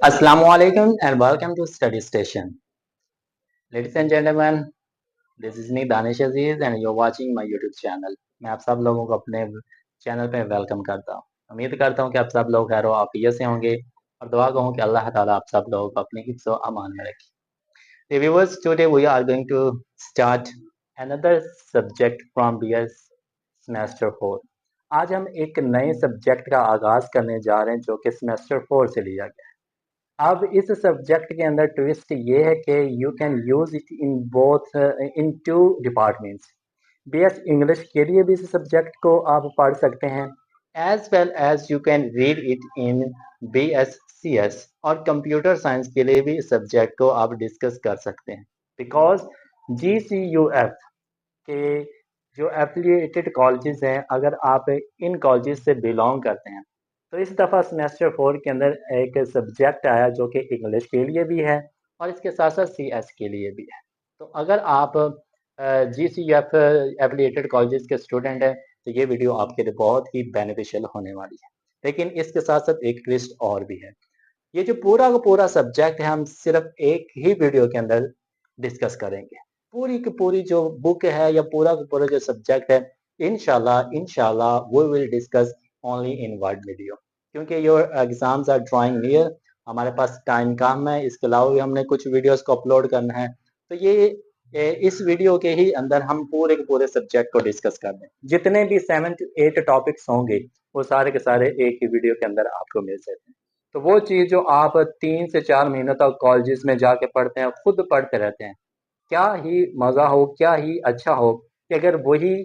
Assalamualaikum and welcome to Study Station. Ladies and gentlemen, this is me Danish Aziz and you're watching my YouTube channel. मैं आप सब लोगों को अपने channel पे वेलकम करता हूँ। उम्मीद करता हूँ कि आप सब लोग खैर आफियत से होंगे और दुआ कहूँ कि अल्लाह ताला आप सब लोगों को अपने हिफ्ज़ व अमान में रखे। Dear viewers, today we are going to start another subject from BS semester 4. आज हम एक नए सब्जेक्ट का आगाज करने जा रहे हैं जो कि सेमेस्टर 4 से लिया गया है। अब इस सब्जेक्ट के अंदर ट्विस्ट ये है कि you can use it in both in two departments. BS English के लिए भी इस सब्जेक्ट को आप पढ़ सकते हैं as well as you can read it in BSCS और कंप्यूटर साइंस के लिए भी इस सब्जेक्ट को आप डिस्कस कर सकते हैं बिकॉज GCUF के जो एफिलिएटेड कॉलेजेस हैं अगर आप इन कॉलेजेस से बिलोंग करते हैं तो इस दफ़ा सेमेस्टर 4 के अंदर एक सब्जेक्ट आया जो कि इंग्लिश के लिए भी है और इसके साथ साथ CS के लिए भी है। तो अगर आप GCF एफिलिएटेड कॉलेजेस के स्टूडेंट हैं तो ये वीडियो आपके लिए बहुत ही बेनिफिशियल होने वाली है। लेकिन इसके साथ साथ एक ट्विस्ट और भी है। ये जो पूरा का पूरा सब्जेक्ट है हम सिर्फ एक ही वीडियो के अंदर डिस्कस करेंगे। पूरी की पूरी जो बुक है या पूरा का पूरा जो सब्जेक्ट है इंशाल्लाह we will discuss only in one video क्योंकि your exams are drawing near. हमारे पास टाइम कम है, इसके अलावा भी हमने कुछ वीडियोस को अपलोड करना है। तो इस वीडियो के ही अंदर हम पूरे के पूरे सब्जेक्ट को डिस्कस कर दें। जितने भी 7 to 8 टॉपिक्स होंगे वो सारे के सारे एक ही वीडियो के अंदर आपको मिल सकते हैं। तो वो चीज़ जो आप 3 से 4 महीनों तक कॉलेजेस में जाके पढ़ते हैं, खुद पढ़ते रहते हैं, क्या ही मज़ा हो, क्या ही अच्छा हो कि अगर वही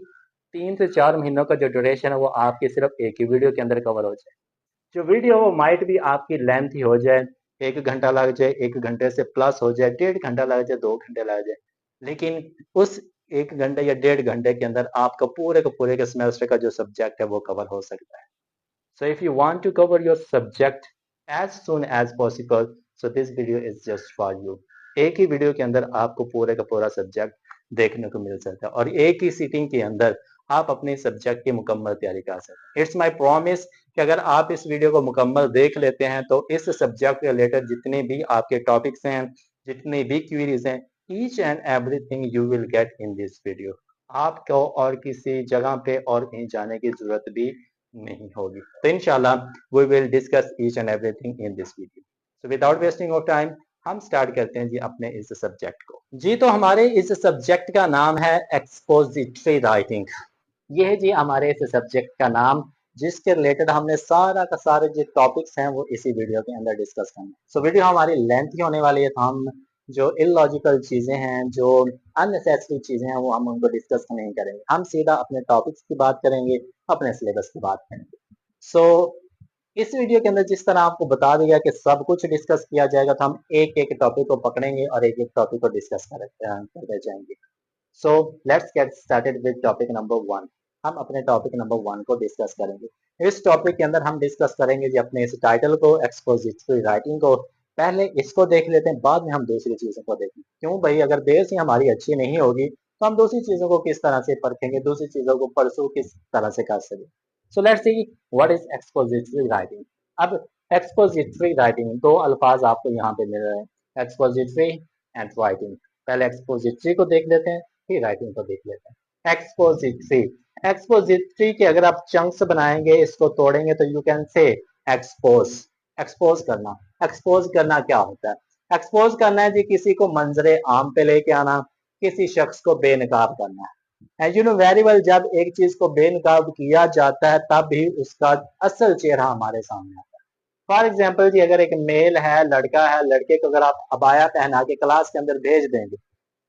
3 से 4 महीनों का जो ड्यूरेशन है वो आपके सिर्फ एक ही वीडियो के अंदर कवर हो जाए। जो वीडियो वो माइट भी आपकी लेंथ ही हो जाए, 1 घंटा लग जाए, 1 घंटे से प्लस हो जाए, 1.5 घंटा लग जाए, 2 घंटे लग जाए। लेकिन उस 1 घंटे या 1.5 घंटे के अंदर आपका पूरे के सेमेस्टर का जो सब्जेक्ट है वो कवर हो सकता है। So if you want to cover your subject as soon as possible, so this video is just for you. एक ही वीडियो के अंदर आपको पूरे का पूरा सब्जेक्ट देखने को मिल सकता है और एक ही सीटिंग के अंदर आप अपने सब्जेक्ट की मुकम्मल तैयारी कर सकते हैं। इट्स माय प्रॉमिस कि अगर आप इस वीडियो को मुकम्मल देख लेते हैं तो इस सब्जेक्ट के रिलेटेड जितने भी आपके टॉपिक्स हैं, जितनी भी क्वेरीज हैं, each and everything you will get in this video. आपको और किसी जगह पे और कहीं जाने की जरूरत भी नहीं होगी। तो इंशाल्लाह we will discuss each and everything in this video. So without wasting of time हम स्टार्ट करते हैं जी अपने इस सब्जेक्ट को। जी तो हमारे इस सब्जेक्ट का नाम है एक्सपोजिटरी राइटिंग। ये है जी हमारे इस सब्जेक्ट का नाम जिसके रिलेटेड हमने सारा का सारे जो टॉपिक्स हैं वो इसी वीडियो के अंदर डिस्कस करना है। सो वीडियो हमारी लेंथ ही होने वाली है तो हम जो इलॉजिकल चीजें हैं, जो अननेसेसरी चीजें हैं वो हम उनको डिस्कस नहीं करेंगे। हम सीधा अपने टॉपिक्स की बात करेंगे, अपने सिलेबस की बात करेंगे। सो इस वीडियो के अंदर जिस तरह आपको बता दिया कि सब कुछ डिस्कस किया जाएगा तो हम एक एक टॉपिक को पकड़ेंगे और एक एक टॉपिक को डिस्कस करते जाएंगे। सो let's get started with topic number 1। हम अपने टॉपिक नंबर 1 को डिस्कस करेंगे। इस टॉपिक के अंदर हम डिस्कस करेंगे जी अपने इस टाइटल को, एक्सपोजिटरी राइटिंग को। पहले इसको देख लेते हैं, बाद में हम दूसरी चीजों को देखेंगे। क्यों भाई, अगर बेस ही हमारी अच्छी नहीं होगी तो हम दूसरी चीजों को किस तरह से परखेंगे, दूसरी चीजों को परसू किस तरह से कर सकें। So let's see what is expository writing. अब एक्सपोजिटरी राइटिंग दो अल्फाज आपको यहाँ पे मिल रहे हैं, एक्सपोजिटरी एंड राइटिंग। पहले एक्सपोजिटरी को देख लेते हैं, फिर राइटिंग को देख लेते हैं। एक्सपोजिटरी, एक्सपोजिटरी के अगर आप चंक्स बनाएंगे, इसको तोड़ेंगे तो you can say expose. Expose करना, एक्सपोज करना क्या होता है? एक्सपोज करना है जी किसी को मंजरे आम पे लेके आना, किसी शख्स को बेनकाब करना है। And you know very well, जब एक चीज को बेनकाब किया जाता है तब भी उसका असल चेहरा हमारे सामने आता है। फॉर एग्जाम्पल जी, अगर एक मेल है, लड़का है, लड़के को अगर आप अबाया पहना के क्लास के अंदर भेज देंगे,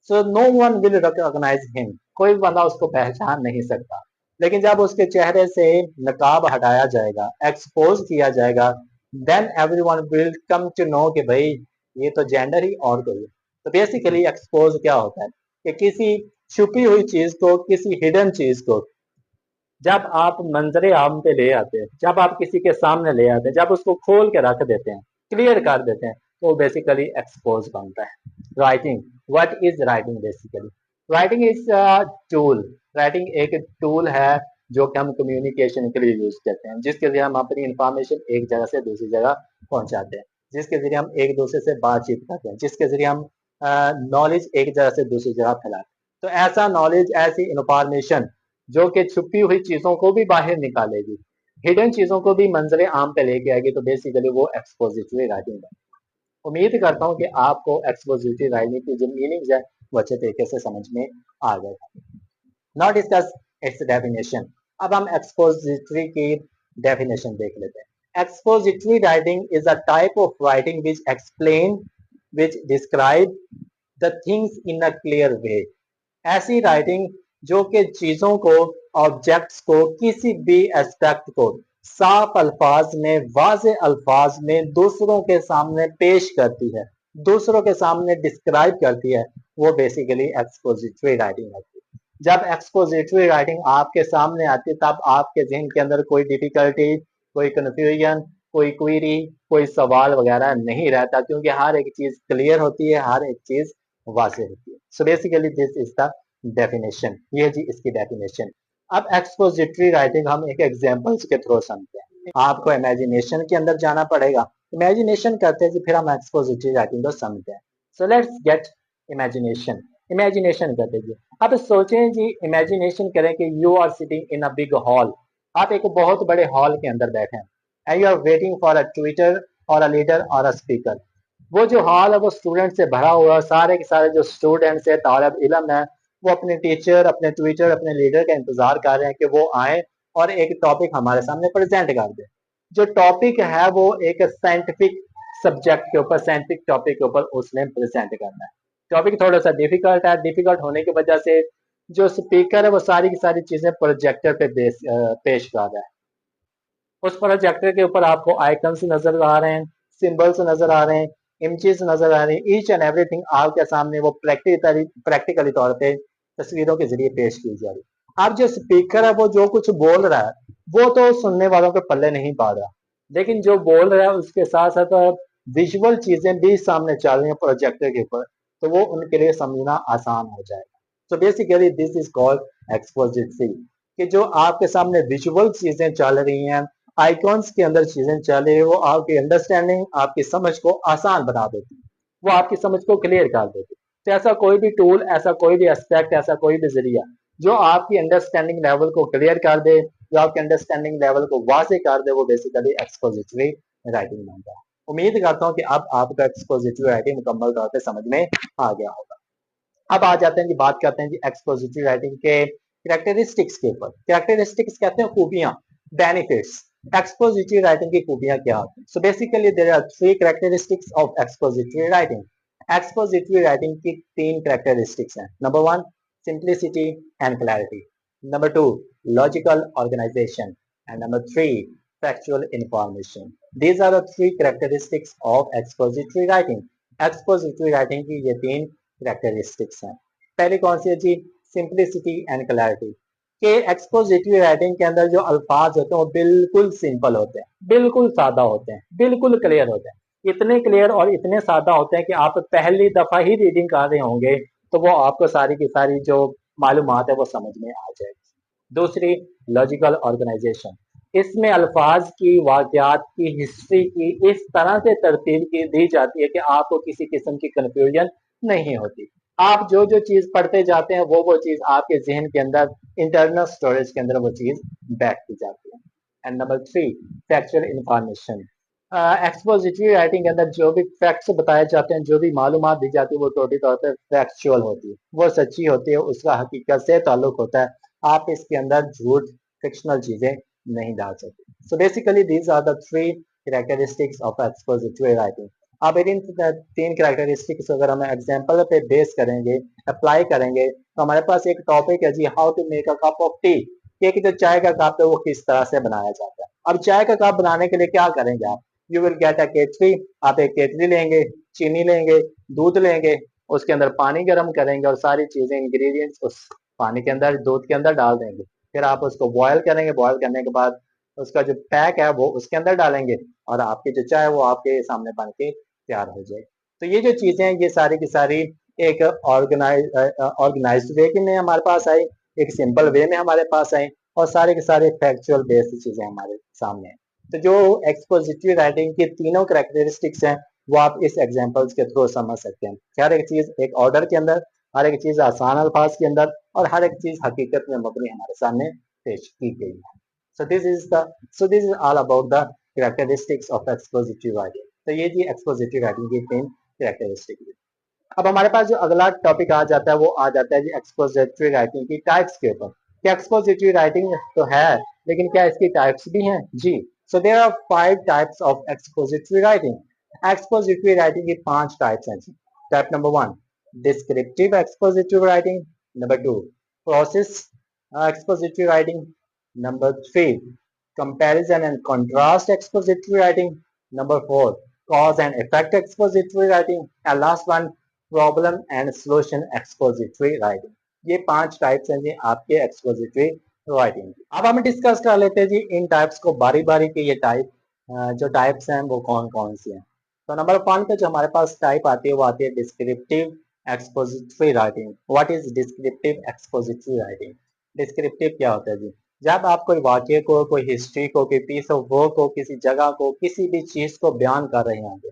so no one will recognise him, कोई बंदा उसको पहचान नहीं सकता। लेकिन जब उसके चेहरे से नकाब हटाया जाएगा, एक्सपोज किया जाएगा, then everyone will come to know कि भाई ये तो जेंडर ही और कोई है। तो बेसिकली एक्सपोज क्या होता है कि किसी छुपी हुई चीज को, किसी हिडन चीज को जब आप मंजरे आम पे ले आते हैं, जब आप किसी के सामने ले आते हैं, जब उसको खोल के रख देते हैं, क्लियर कर देते हैं, तो बेसिकली एक्सपोज बनता है। Writing, what is writing? Basically writing is tool. Writing एक टूल है जो कि हम कम्युनिकेशन के लिए यूज करते हैं, जिसके लिए हम अपनी इंफॉर्मेशन एक जगह से दूसरी जगह पहुंचाते हैं। जिसके जरिए हम एक दूसरे से बातचीत करते हैं, जिसके जरिए हम नॉलेज एक जगह से दूसरी जगह फैलाते हैं। तो ऐसा नॉलेज, ऐसी इंफॉर्मेशन जो कि छुपी हुई चीजों को भी बाहर निकालेगी, हिडन चीजों को भी मंजरे आम पे लेके आएगी, तो बेसिकली वो एक्सपोजिटरी राइटिंग है। उम्मीद करता हूँ कि आपको एक्सपोजिटरी राइटिंग की जो मीनिंग्स है वो अच्छे तरीके से समझ में आ गए। Now discuss it's definition. अब हम एक्सपोजिटरी की डेफिनेशन देख लेते हैं। Expository writing is a type of writing which explain, which describe the things in a clear way. ऐसी राइटिंग जो कि चीजों को, ऑब्जेक्ट्स को, किसी भी एस्पेक्ट को साफ अल्फाज में, वाज़े अल्फाज में दूसरों के सामने पेश करती है, दूसरों के सामने डिस्क्राइब करती है, वो बेसिकली एक्सपोजिटरी राइटिंग होती है। जब एक्सपोजिटरी राइटिंग आपके सामने आती है तब आपके जहन के अंदर कोई डिफिकल्टी, कोई कंफ्यूजन, कोई क्वेरी, कोई सवाल वगैरह नहीं रहता, क्योंकि हर एक चीज क्लियर होती है, हर एक चीज वाज़ेह होती है। So basically this is the definition. ये जी इसकी डेफिनेशन। अब एक्सपोजिटरी राइटिंग हम एक एग्जांपल्स के थ्रू समझते हैं। आपको इमेजिनेशन के अंदर जाना पड़ेगा, इमेजिनेशन करते हैं जी, फिर हम एक्सपोजिटरी राइटिंग को समझते हैं। So let's get imagination. Imagination करते हैं जी। अब सोचें जी, इमेजिनेशन करें कि you are sitting in a big hall. आप एक बहुत बड़े हॉल के अंदर बैठे हैं and you are waiting for a Twitter और अ लीडर और अ स्पीकर। वो जो हॉल है वो स्टूडेंट से भरा हुआ है, सारे के सारे जो स्टूडेंट्स है, तालिब इल्म है, वो अपने टीचर, अपने ट्विटर, अपने लीडर का इंतजार कर रहे हैं कि वो आए और एक टॉपिक हमारे सामने प्रेजेंट कर दे। जो टॉपिक है वो एक साइंटिफिक सब्जेक्ट के ऊपर, साइंटिफिक टॉपिक के ऊपर उसने प्रेजेंट करना है। टॉपिक थोड़ा सा डिफिकल्ट है, डिफिकल्ट होने की वजह से जो स्पीकर है वो सारी की सारी चीजें प्रोजेक्टर पे पेश कर रहा है। उस प्रोजेक्टर के ऊपर आपको आइकन्स नजर आ रहे हैं, सिंबल्स नजर आ रहे हैं, इमेजेस नजर आ रही है, ईच एंड एवरीथिंग आपके सामने वो प्रैक्टिकली तौर पे तस्वीरों के जरिए पेश की जा रही है। अब जो स्पीकर है वो जो कुछ बोल रहा है वो तो सुनने वालों के पल्ले नहीं पा रहा, लेकिन जो बोल रहा है उसके साथ साथ विजुअल चीजें भी सामने चल रही हैं प्रोजेक्टर के ऊपर, तो वो उनके लिए समझना आसान हो जाएगा। So basically this is called expository, कि जो आपके सामने विजुअल चीजें चल रही हैं, आइकॉन्स के अंदर चीजें चल रही है, वो आपकी अंडरस्टैंडिंग, आपकी समझ को आसान बना देती है, वो आपकी समझ को क्लियर कर देती है। तो ऐसा कोई भी टूल, ऐसा कोई भी एस्पेक्ट, ऐसा कोई भी जरिया जो आपकी अंडरस्टैंडिंग लेवल को क्लियर कर दे, जो आपके अंडरस्टैंडिंग लेवल को वाजे कर दे, वो बेसिकली एक्सपोजिटरी राइटिंग बनता है। उम्मीद करता हूँ कि अब आपका एक्सपोजिटरी राइटिंग मुकम्मल तौर पर समझ में आ गया होगा। अब आ जाते हैं जी, बात करते हैं जी एक्सपोजिटरी राइटिंग के कैरेक्टरिस्टिक्स के ऊपर। कैरेक्टरिस्टिक्स कहते हैं खूबियां, बेनिफिट्स। एक्सपोजिटरी राइटिंग की खूबियां क्या होती हैं? So basically there are three characteristics of expository writing. Expository writing की तीन कैरेक्टरिस्टिक्स हैं। Number one, simplicity and clarity. Number two, logical organisation. And number three, factual information. These are the three characteristics of expository writing. Expository writing की ये तीन characteristics हैं। पहली कौन सी है जी? Simplicity and clarity. के एक्सपोजिटरी राइटिंग के अंदर जो अल्फाज होते हैं वो बिल्कुल सिंपल होते हैं, बिल्कुल सादा होते हैं, बिल्कुल क्लियर होते हैं। इतने क्लियर और इतने सादा होते हैं कि आप पहली दफा ही रीडिंग कर रहे होंगे तो वो आपको सारी की सारी जो मालूमात है वो समझ में आ जाएगी। दूसरी, लॉजिकल ऑर्गेनाइजेशन। इसमें अल्फाज की, वाकयात की, हिस्ट्री की इस तरह से तरतीब की दी जाती है कि आपको किसी किस्म की कंफ्यूजन नहीं होती। आप जो जो चीज पढ़ते जाते हैं वो चीज आपके जहन के अंदर, इंटरनल स्टोरेज के अंदर वो चीज बैठती जाती है। And number three, factual information. Expository writing के अंदर जो भी फैक्ट्स बताए जाते हैं, जो भी मालूमात दी जाती है वो टोटली तौर पर फैक्चुअल होती है, वो सच्ची होती है, उसका हकीकत से ताल्लुक होता है। आप इसके अंदर झूठ, फिक्शनल चीजें नहीं डाल सकते। So basically these are the three characteristics of expository writing. अब इन तीन कैरेक्टरिस्टिक्स अगर हम एग्जाम्पल पे बेस करेंगे, अप्लाई करेंगे, तो हमारे पास एक टॉपिक है जी, how to make a cup of tea. कि जो चाय का कप है वो किस तरह से बनाया जाता है। अब चाय का कप बनाने के लिए क्या करेंगे आप? यू विल गेट अ केतली। आप एक केतली लेंगे, चीनी लेंगे, दूध लेंगे, उसके अंदर पानी गर्म करेंगे और सारी चीजें, इंग्रेडिएंट्स उस पानी के अंदर, दूध के अंदर डाल देंगे। फिर आप उसको बॉयल करेंगे, बॉयल करने के बाद उसका जो पैक है वो उसके अंदर डालेंगे और आपकी जो चाय है वो आपके सामने बन के तैयार हो जाए। तो ये जो चीजें हैं ये सारी की सारी एक ऑर्गेनाइज्ड वे में हमारे पास आई, एक सिंपल वे में हमारे पास आई और सारे के सारे फैक्चुअल बेस्ड चीजें हमारे सामने हैं। तो जो एक्सपोजिटरी राइटिंग की तीनों करेक्टरिस्टिक्स हैं वो आप इस एग्जांपल्स के थ्रू समझ सकते हैं। हर एक चीज एक ऑर्डर के अंदर, हर एक चीज आसान अल्फाज के अंदर और हर एक चीज हकीकत में मबनी हमारे सामने पेश की गई है। So this is all about the characteristics of expository writing. तो ये जी एक्सपोजिटरी राइटिंग की तीन कैरेक्टरिस्टिक है। अब हमारे पास जो अगला टॉपिक आ जाता है वो आ जाता है जी एक्सपोजिटरी राइटिंग की टाइप्स के ऊपर। क्या एक्सपोजिटरी राइटिंग तो है लेकिन क्या इसकी टाइप्स भी हैं? जी। So there are 5 types of expository writing. Expository writing की 5 टाइप्स हैं जी। Type number 1 descriptive expository writing, number 2 process expository writing, number 3 comparison and contrast expository writing, number 4 cause and effect expository writing, and last one problem and solution expository writing. ये 5 types हैं जी आपके expository writing. अब हम discuss कर लेते हैं जी इन types को बारी बारी के। ये टाइप जो टाइप्स हैं वो कौन कौन सी हैं। तो नंबर 1 पे जो हमारे पास टाइप आती है वो आती है descriptive expository writing. What is descriptive expository writing? Descriptive क्या होता है जी? जब आप कोई वाक्य को, कोई हिस्ट्री को, कोई पीस ऑफ वर्क को, किसी जगह को, किसी भी चीज को बयान कर रहे होंगे,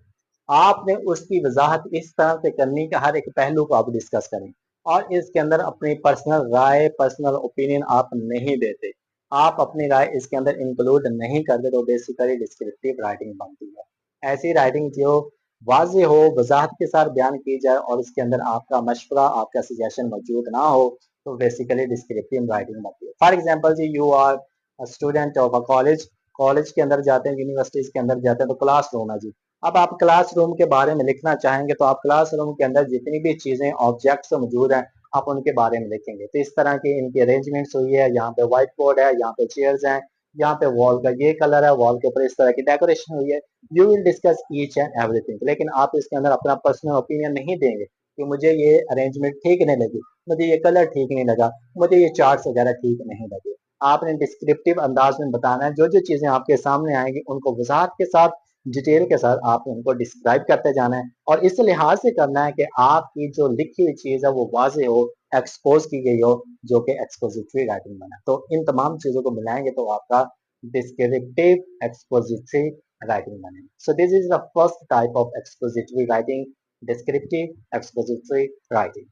आपने उसकी वजाहत इस तरह से करनी कि हर एक पहलू को आप डिस्कस करें और इसके अंदर अपनी पर्सनल राय, पर्सनल ओपिनियन आप नहीं देते, आप अपनी राय इसके अंदर इंक्लूड नहीं करते, तो बेसिकली डिस्क्रिप्टिव राइटिंग बनती है। ऐसी राइटिंग जो वाज़ेह हो, वजाहत के साथ बयान की जाए और इसके अंदर आपका मशवरा, आपका सजेशन मौजूद ना हो, तो बेसिकली डिस्क्रिप्टिव राइटिंग बनती है। फॉर एग्जाम्पल जी you are student of a college, college के अंदर जाते हैं, यूनिवर्सिटीज के अंदर जाते हैं, तो क्लास रूम है जी। अब आप क्लासरूम के बारे में लिखना चाहेंगे तो आप क्लासरूम के अंदर जितनी भी चीजें ऑब्जेक्ट्स मौजूद हैं आप उनके बारे में लिखेंगे। तो इस तरह की इनकी अरेंजमेंट्स हुई है, यहाँ पे व्हाइट बोर्ड है, यहाँ पे चेयर्स हैं, यहाँ पे वॉल का ये कलर है, वॉल के ऊपर इस तरह की डेकोरेशन हुई है। You will discuss each and everything, लेकिन आप इसके अंदर अपना पर्सनल ओपिनियन नहीं देंगे कि मुझे ये अरेंजमेंट ठीक नहीं लगी, मुझे ये कलर ठीक नहीं लगा, मुझे ये चार्ट्स वगैरह ठीक नहीं लगे। आपने डिस्क्रिप्टिव अंदाज में बताना है, जो जो चीजें आपके सामने आएंगी उनको वजाहत के साथ, डिटेल के साथ आप उनको डिस्क्राइब करते जाना है और इस लिहाज से करना है कि आपकी जो लिखी हुई चीज है वो वाजे हो, एक्सपोज की गई हो, जो कि एक्सपोजिटरी राइटिंग बना। तो इन तमाम चीजों को मिलाएंगे तो आपका डिस्क्रिप्टिव एक्सपोजिटरी राइटिंग बनेगा। सो this is the first type of expository writing, descriptive expository writing.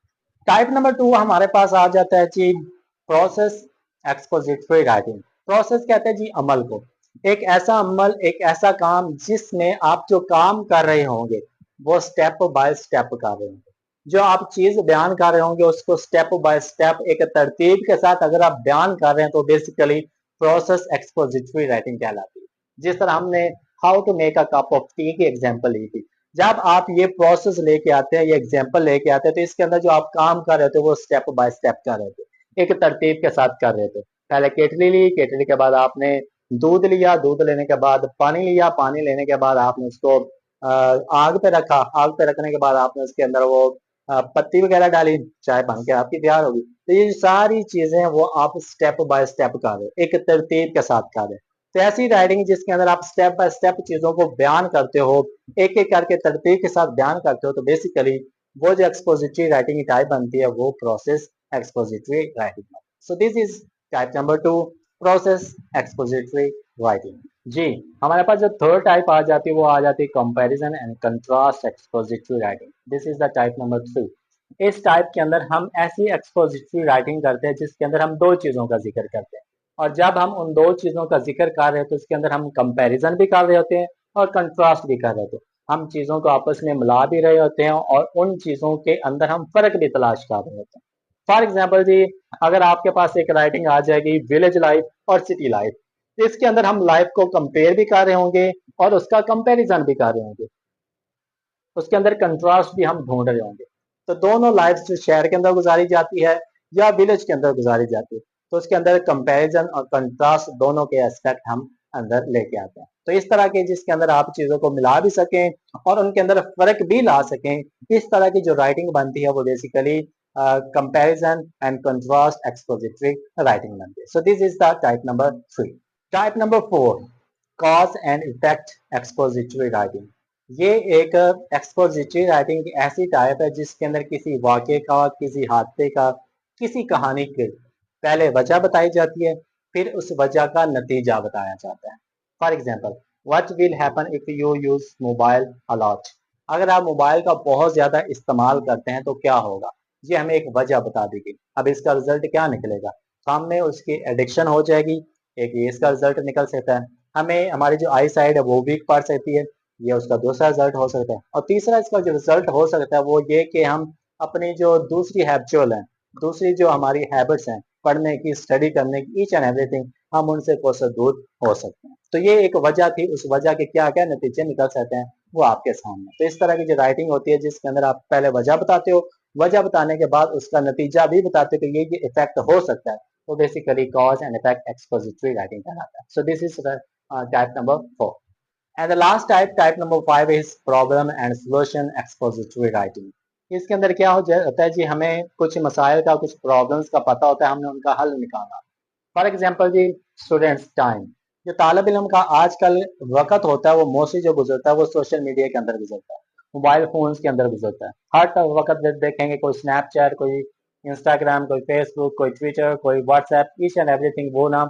Type number 2 हमारे पास आ जाता है जी प्रोसेस एक्सपोजिटरी राइटिंग। प्रोसेस कहते हैं जी अमल को, एक ऐसा अमल, एक ऐसा काम जिसमें आप जो काम कर रहे होंगे वो स्टेप बाय स्टेप कर रहे होंगे, जो आप चीज बयान कर रहे होंगे उसको स्टेप बाय स्टेप एक तरतीब के साथ अगर आप बयान कर रहे हैं तो बेसिकली प्रोसेस एक्सपोजिटरी राइटिंग कहलाती है। जिस तरह हमने how to make a cup of tea की एग्जांपल ली थी, जब आप ये प्रोसेस लेके आते हैं, ये एग्जांपल लेके आते हैं, तो इसके अंदर जो आप काम कर रहे थे वो स्टेप बाय स्टेप कर रहे थे, एक तरतीब के साथ कर रहे थे। पहले केटली ली, केटली के बाद आपने दूध लिया, दूध लेने के बाद पानी लिया, पानी लेने के बाद आपने उसको आग पे रखा, आग पे रखने के बाद आपने उसके अंदर वो पत्ती वगैरह डाली, चाय बन के आपकी तैयार होगी। तो ये सारी चीजें वो आप स्टेप बाय स्टेप कर रहे हो, एक तरतीब के साथ कर रहे हो। तो ऐसी राइटिंग जिसके अंदर आप स्टेप बाय स्टेप चीजों को बयान करते हो, एक एक करके तरतीब के साथ बयान करते हो, तो बेसिकली वो जो एक्सपोजिटरी राइटिंग की टाइप बनती है वो process expository writing. So this is type number 2, process expository writing. जी, हमारे पास जो थर्ड टाइप आ जाती है वो आ जाती है comparison and contrast expository writing. This is the type number 3। इस टाइप के अंदर हम ऐसी एक्सपोजिटरी राइटिंग करते हैं जिसके अंदर हम दो चीजों का जिक्र करते हैं, और जब हम उन दो चीजों का जिक्र कर रहे हैं तो उसके अंदर हम कंपैरिजन भी कर रहे होते हैं और कंट्रास्ट भी कर रहे होते हैं। हम चीजों को आपस में मिला भी रहे होते हैं और उन चीजों के अंदर हम फर्क भी तलाश कर रहे होते हैं। फॉर एग्जाम्पल जी, अगर आपके पास एक राइटिंग आ जाएगी विलेज लाइफ और सिटी लाइफ, तो इसके अंदर हम लाइफ को कंपेयर भी कर रहे होंगे और उसका कंपैरिजन भी कर रहे होंगे, उसके अंदर कंट्रास्ट भी हम ढूंढ रहे होंगे। तो दोनों लाइफ जो शहर के अंदर गुजारी जाती है या विलेज के अंदर गुजारी जाती है, तो उसके अंदर कंपैरिजन और कंट्रास्ट दोनों के एस्पेक्ट हम अंदर लेके आते हैं। तो इस तरह के जिसके अंदर आप चीजों को मिला भी सकें और उनके अंदर फर्क भी ला सकें, इस तरह की जो राइटिंग बनती है वो basically comparison and contrast expository writing बनती है। So this is the type number 3। Type number 4, cause and effect expository writing. ये एक एक्सपोजिटरी राइटिंग की ऐसी टाइप है जिसके अंदर किसी वाक्य का, किसी हादसे का, किसी कहानी के पहले वजह बताई जाती है, फिर उस वजह का नतीजा बताया जाता है। For example, what will happen if you use mobile a lot. अगर आप मोबाइल का बहुत ज्यादा इस्तेमाल करते हैं तो क्या होगा, ये हमें एक वजह बता देगी। अब इसका रिजल्ट क्या निकलेगा, सामने उसकी एडिक्शन हो जाएगी, एक ये इसका रिजल्ट निकल सकता है। हमें हमारी जो आई साइड है वो वीक पड़ सकती है, ये उसका दूसरा रिजल्ट हो सकता है। और तीसरा इसका जो रिजल्ट हो सकता है वो ये कि हम अपनी जो दूसरी हैबिचुअल है, दूसरी जो हमारी हैबिट्स हैं, पढ़ने की, स्टडी करने की, ईच एंड एवरीथिंग, हम उनसे कोसों दूर हो सकते हैं। तो ये एक वजह थी, उस वजह के क्या क्या नतीजे निकल सकते हैं वो आपके सामने। तो इस तरह की जो राइटिंग होती है जिसके अंदर आप पहले वजह बताते हो, वजह बताने के बाद उसका नतीजा भी बताते हो कि ये इफेक्ट हो सकता है, तो basically cause and effect expository writing कहलाता है। So this is type number 4। And the last type, type number 5 is problem and solution expository writing. इसके अंदर क्या होता है जी, हमें कुछ मसाइल का, कुछ प्रॉब्लम्स का पता होता है, हमने उनका हल निकालना। फॉर एग्जाम्पल जी, स्टूडेंट्स टाइम, जो तालब इल्म का आजकल वक्त होता है वो मोस्टली जो गुजरता है वो सोशल मीडिया के अंदर गुजरता है, मोबाइल फोन्स के अंदर गुजरता है। हर वक्त देखेंगे कोई स्नैपचैट, कोई इंस्टाग्राम, कोई फेसबुक, कोई ट्विटर, कोई व्हाट्सएप, ईच एंड एवरीथिंग वो ना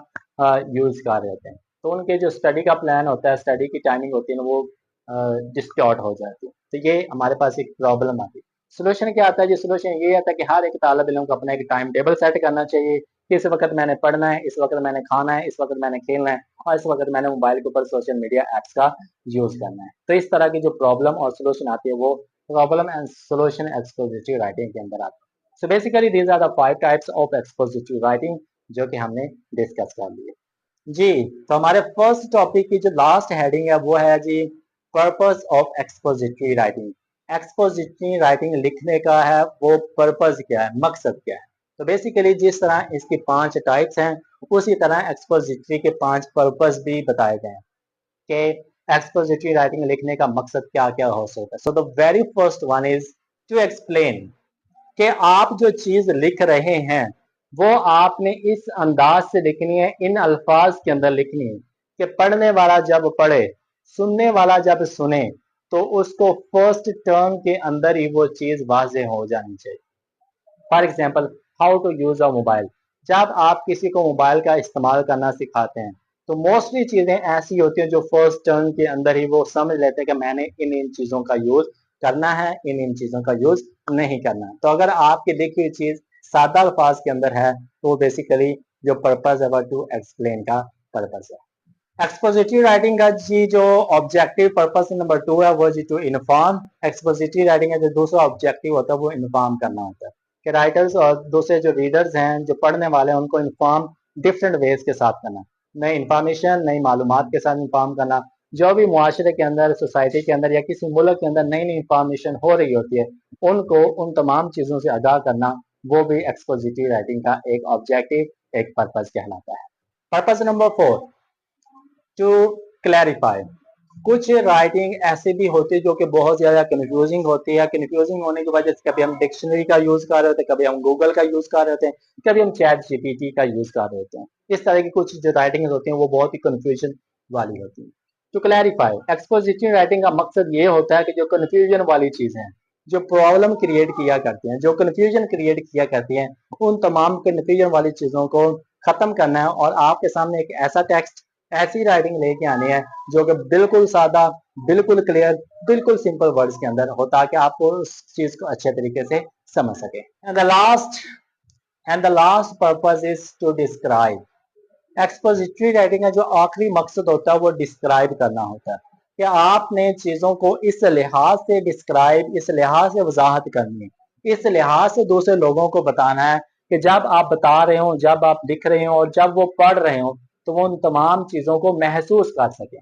यूज कर रहे होते हैं। तो उनके जो स्टडी का प्लान होता है, स्टडी की टाइमिंग होती है ना, वो डिस्टॉर्ट हो जाती है। तो ये हमारे पास एक प्रॉब्लम आती है। सोल्यूशन क्या आता है जी, सोल्यूशन ये आता है कि हर एक तालब इल्म को अपना एक टाइम टेबल सेट करना चाहिए। इस वक्त मैंने पढ़ना है, इस वक्त मैंने खाना है, इस वक्त मैंने खेलना है, और इस वक्त मैंने मोबाइल के ऊपर सोशल मीडिया एप्स का यूज करना है। तो इस तरह की जो प्रॉब्लम और सोल्यूशन आती है वो problem and solution expository writing के अंदर आती है। So basically these are the 5 types of expository writing जो कि हमने डिस्कस कर लिए जी। तो हमारे फर्स्ट टॉपिक की जो लास्ट हेडिंग है वो है जी, purpose of expository writing. Expository writing लिखने का है वो पर्पस क्या है, मकसद क्या है। तो बेसिकली जिस तरह इसकी 5 टाइप्स हैं, उसी तरह एक्सपोजिटरी के 5 पर्पस भी बताए गए हैं कि एक्सपोजिटरी राइटिंग लिखने का मकसद क्या क्या हो सकता है। So the very first one is to explain, कि आप जो चीज लिख रहे हैं वो आपने इस अंदाज से लिखनी है, इन अल्फाज के अंदर लिखनी है कि पढ़ने वाला जब पढ़े, सुनने वाला जब सुने, तो उसको फर्स्ट टर्म के अंदर ही वो चीज वाजे हो जानी चाहिए। For example, how to use a mobile. जब आप किसी को मोबाइल का इस्तेमाल करना सिखाते हैं तो मोस्टली चीजें ऐसी होती हैं जो फर्स्ट टर्न के अंदर ही वो समझ लेते हैं कि मैंने इन इन चीजों का यूज करना है, इन इन चीजों का यूज नहीं करना है। तो अगर आपकी लिखी हुई चीज सादा अल्फाज के अंदर है तो बेसिकली जो पर्पज है वह टू एक्सप्लेन का पर्पज है। एक्सपोजिटरी राइटिंग का जी जो ऑब्जेक्टिव पर्पस नंबर 2 है वो जी टू इन्फॉर्म। एक्सपोजिटरी राइटिंग का जो दूसरा ऑब्जेक्टिव होता है वो इन्फॉर्म करना होता है, कि राइटर्स और दूसरे जो रीडर्स हैं, जो पढ़ने वाले हैं, उनको इन्फॉर्म डिफरेंट वेज के साथ करना, नई इंफॉर्मेशन, नई मालूमात के साथ इन्फॉर्म करना। जो भी मुआशरे के अंदर, सोसाइटी के अंदर या किसी मुल्क के अंदर नई नई इंफॉर्मेशन हो रही होती है, उनको उन तमाम चीज़ों से आगाह करना, वो भी एक्सपोजिटरी राइटिंग का एक ऑब्जेक्टिव, एक पर्पज कहलाता है। Purpose number 4, to clarify. कुछ राइटिंग ऐसी भी होती है जो कि बहुत ज्यादा कंफ्यूजिंग होती है। कंफ्यूजिंग होने की वजह से कभी हम डिक्शनरी का यूज कर रहे होते हैं, कभी हम गूगल का यूज कर रहे होते हैं, कभी हम चैट जीपीटी का यूज कर रहे होते हैं। इस तरह की कुछ जो राइटिंग होती हैं वो बहुत ही कंफ्यूजन वाली होती है। टू क्लैरिफाई, एक्सपोजिटरी राइटिंग का मकसद ये होता है कि जो कंफ्यूजन वाली चीजें हैं, जो प्रॉब्लम क्रिएट किया करती हैं, जो कंफ्यूजन क्रिएट किया करती हैं, उन तमाम कंफ्यूजन वाली चीजों को खत्म करना है और आपके सामने एक ऐसा टेक्स्ट, ऐसी राइटिंग लेके आनी है जो कि बिल्कुल सादा, बिल्कुल क्लियर, बिल्कुल सिंपल वर्ड्स के अंदर हो, ताकि आपको उस चीज को अच्छे तरीके से समझ सके। And the last purpose is to describe. Expository writing का जो आखिरी मकसद होता है वो डिस्क्राइब करना होता है, कि आपने चीजों को इस लिहाज से डिस्क्राइब, इस लिहाज से वजाहत करनी है, इस लिहाज से दूसरे लोगों को बताना है कि जब आप बता रहे हो, जब आप लिख रहे हो और जब वो पढ़ रहे हो तो वो उन तमाम चीजों को महसूस कर सके,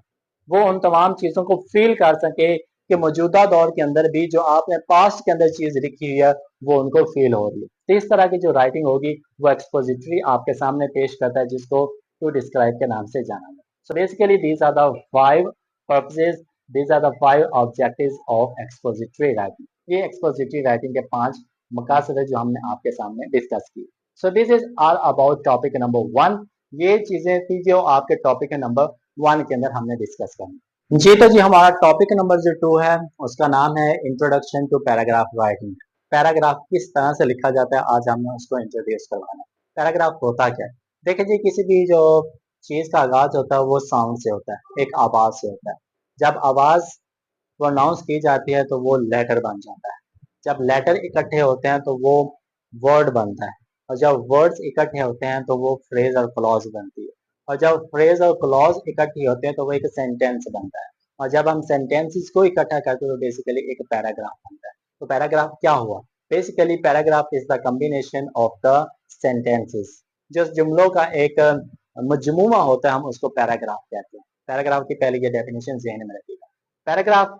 वो उन तमाम चीजों को फील कर सके कि मौजूदा दौर के अंदर भी जो आपने पास्ट के अंदर चीज लिखी हुई है वो उनको फील हो रही है। तो इस तरह की जो राइटिंग होगी वो एक्सपोजिटरी आपके सामने पेश करता है, जिसको टू डिस्क्राइब के नाम से जाना जाता है। So basically these are the 5 purposes, these are the 5 objectives of expository writing। ये expository writing के 5 मकासद है जो हमने आपके सामने डिस्कस की। सो this is all about topic number 1। ये चीजें थी जो आपके टॉपिक नंबर 1 के अंदर हमने डिस्कस करनी जी। तो जी हमारा टॉपिक नंबर जो 2 है उसका नाम है introduction to paragraph writing. Paragraph किस तरह से लिखा जाता है आज हमने उसको इंट्रोड्यूस करवाना है। पैराग्राफ होता क्या है, देखिए जी, किसी भी जो चीज का आगाज होता है वो साउंड से होता है, एक आवाज से होता है। जब आवाज प्रोनाउंस की जाती है तो वो लेटर बन जाता है। जब लेटर इकट्ठे होते हैं तो वो वर्ड बनता है, और जब वर्ड्स इकट्ठे होते हैं तो वो फ्रेज और क्लॉज बनती है, और जब फ्रेज और क्लॉज इकट्ठे होते हैं तो वो एक सेंटेंस बनता है, और जब हम सेंटेंसेस को इकट्ठा करते हैं तो बेसिकली एक पैराग्राफ बनता है। तो पैराग्राफ क्या हुआ? Basically paragraph is the combination of the sentences. जो जुमलों का एक मजमूआ होता है हम उसको पैराग्राफ कहते हैं। पैराग्राफ की पहले ये डेफिनेशन ज़हन में रखिएगा। पैराग्राफ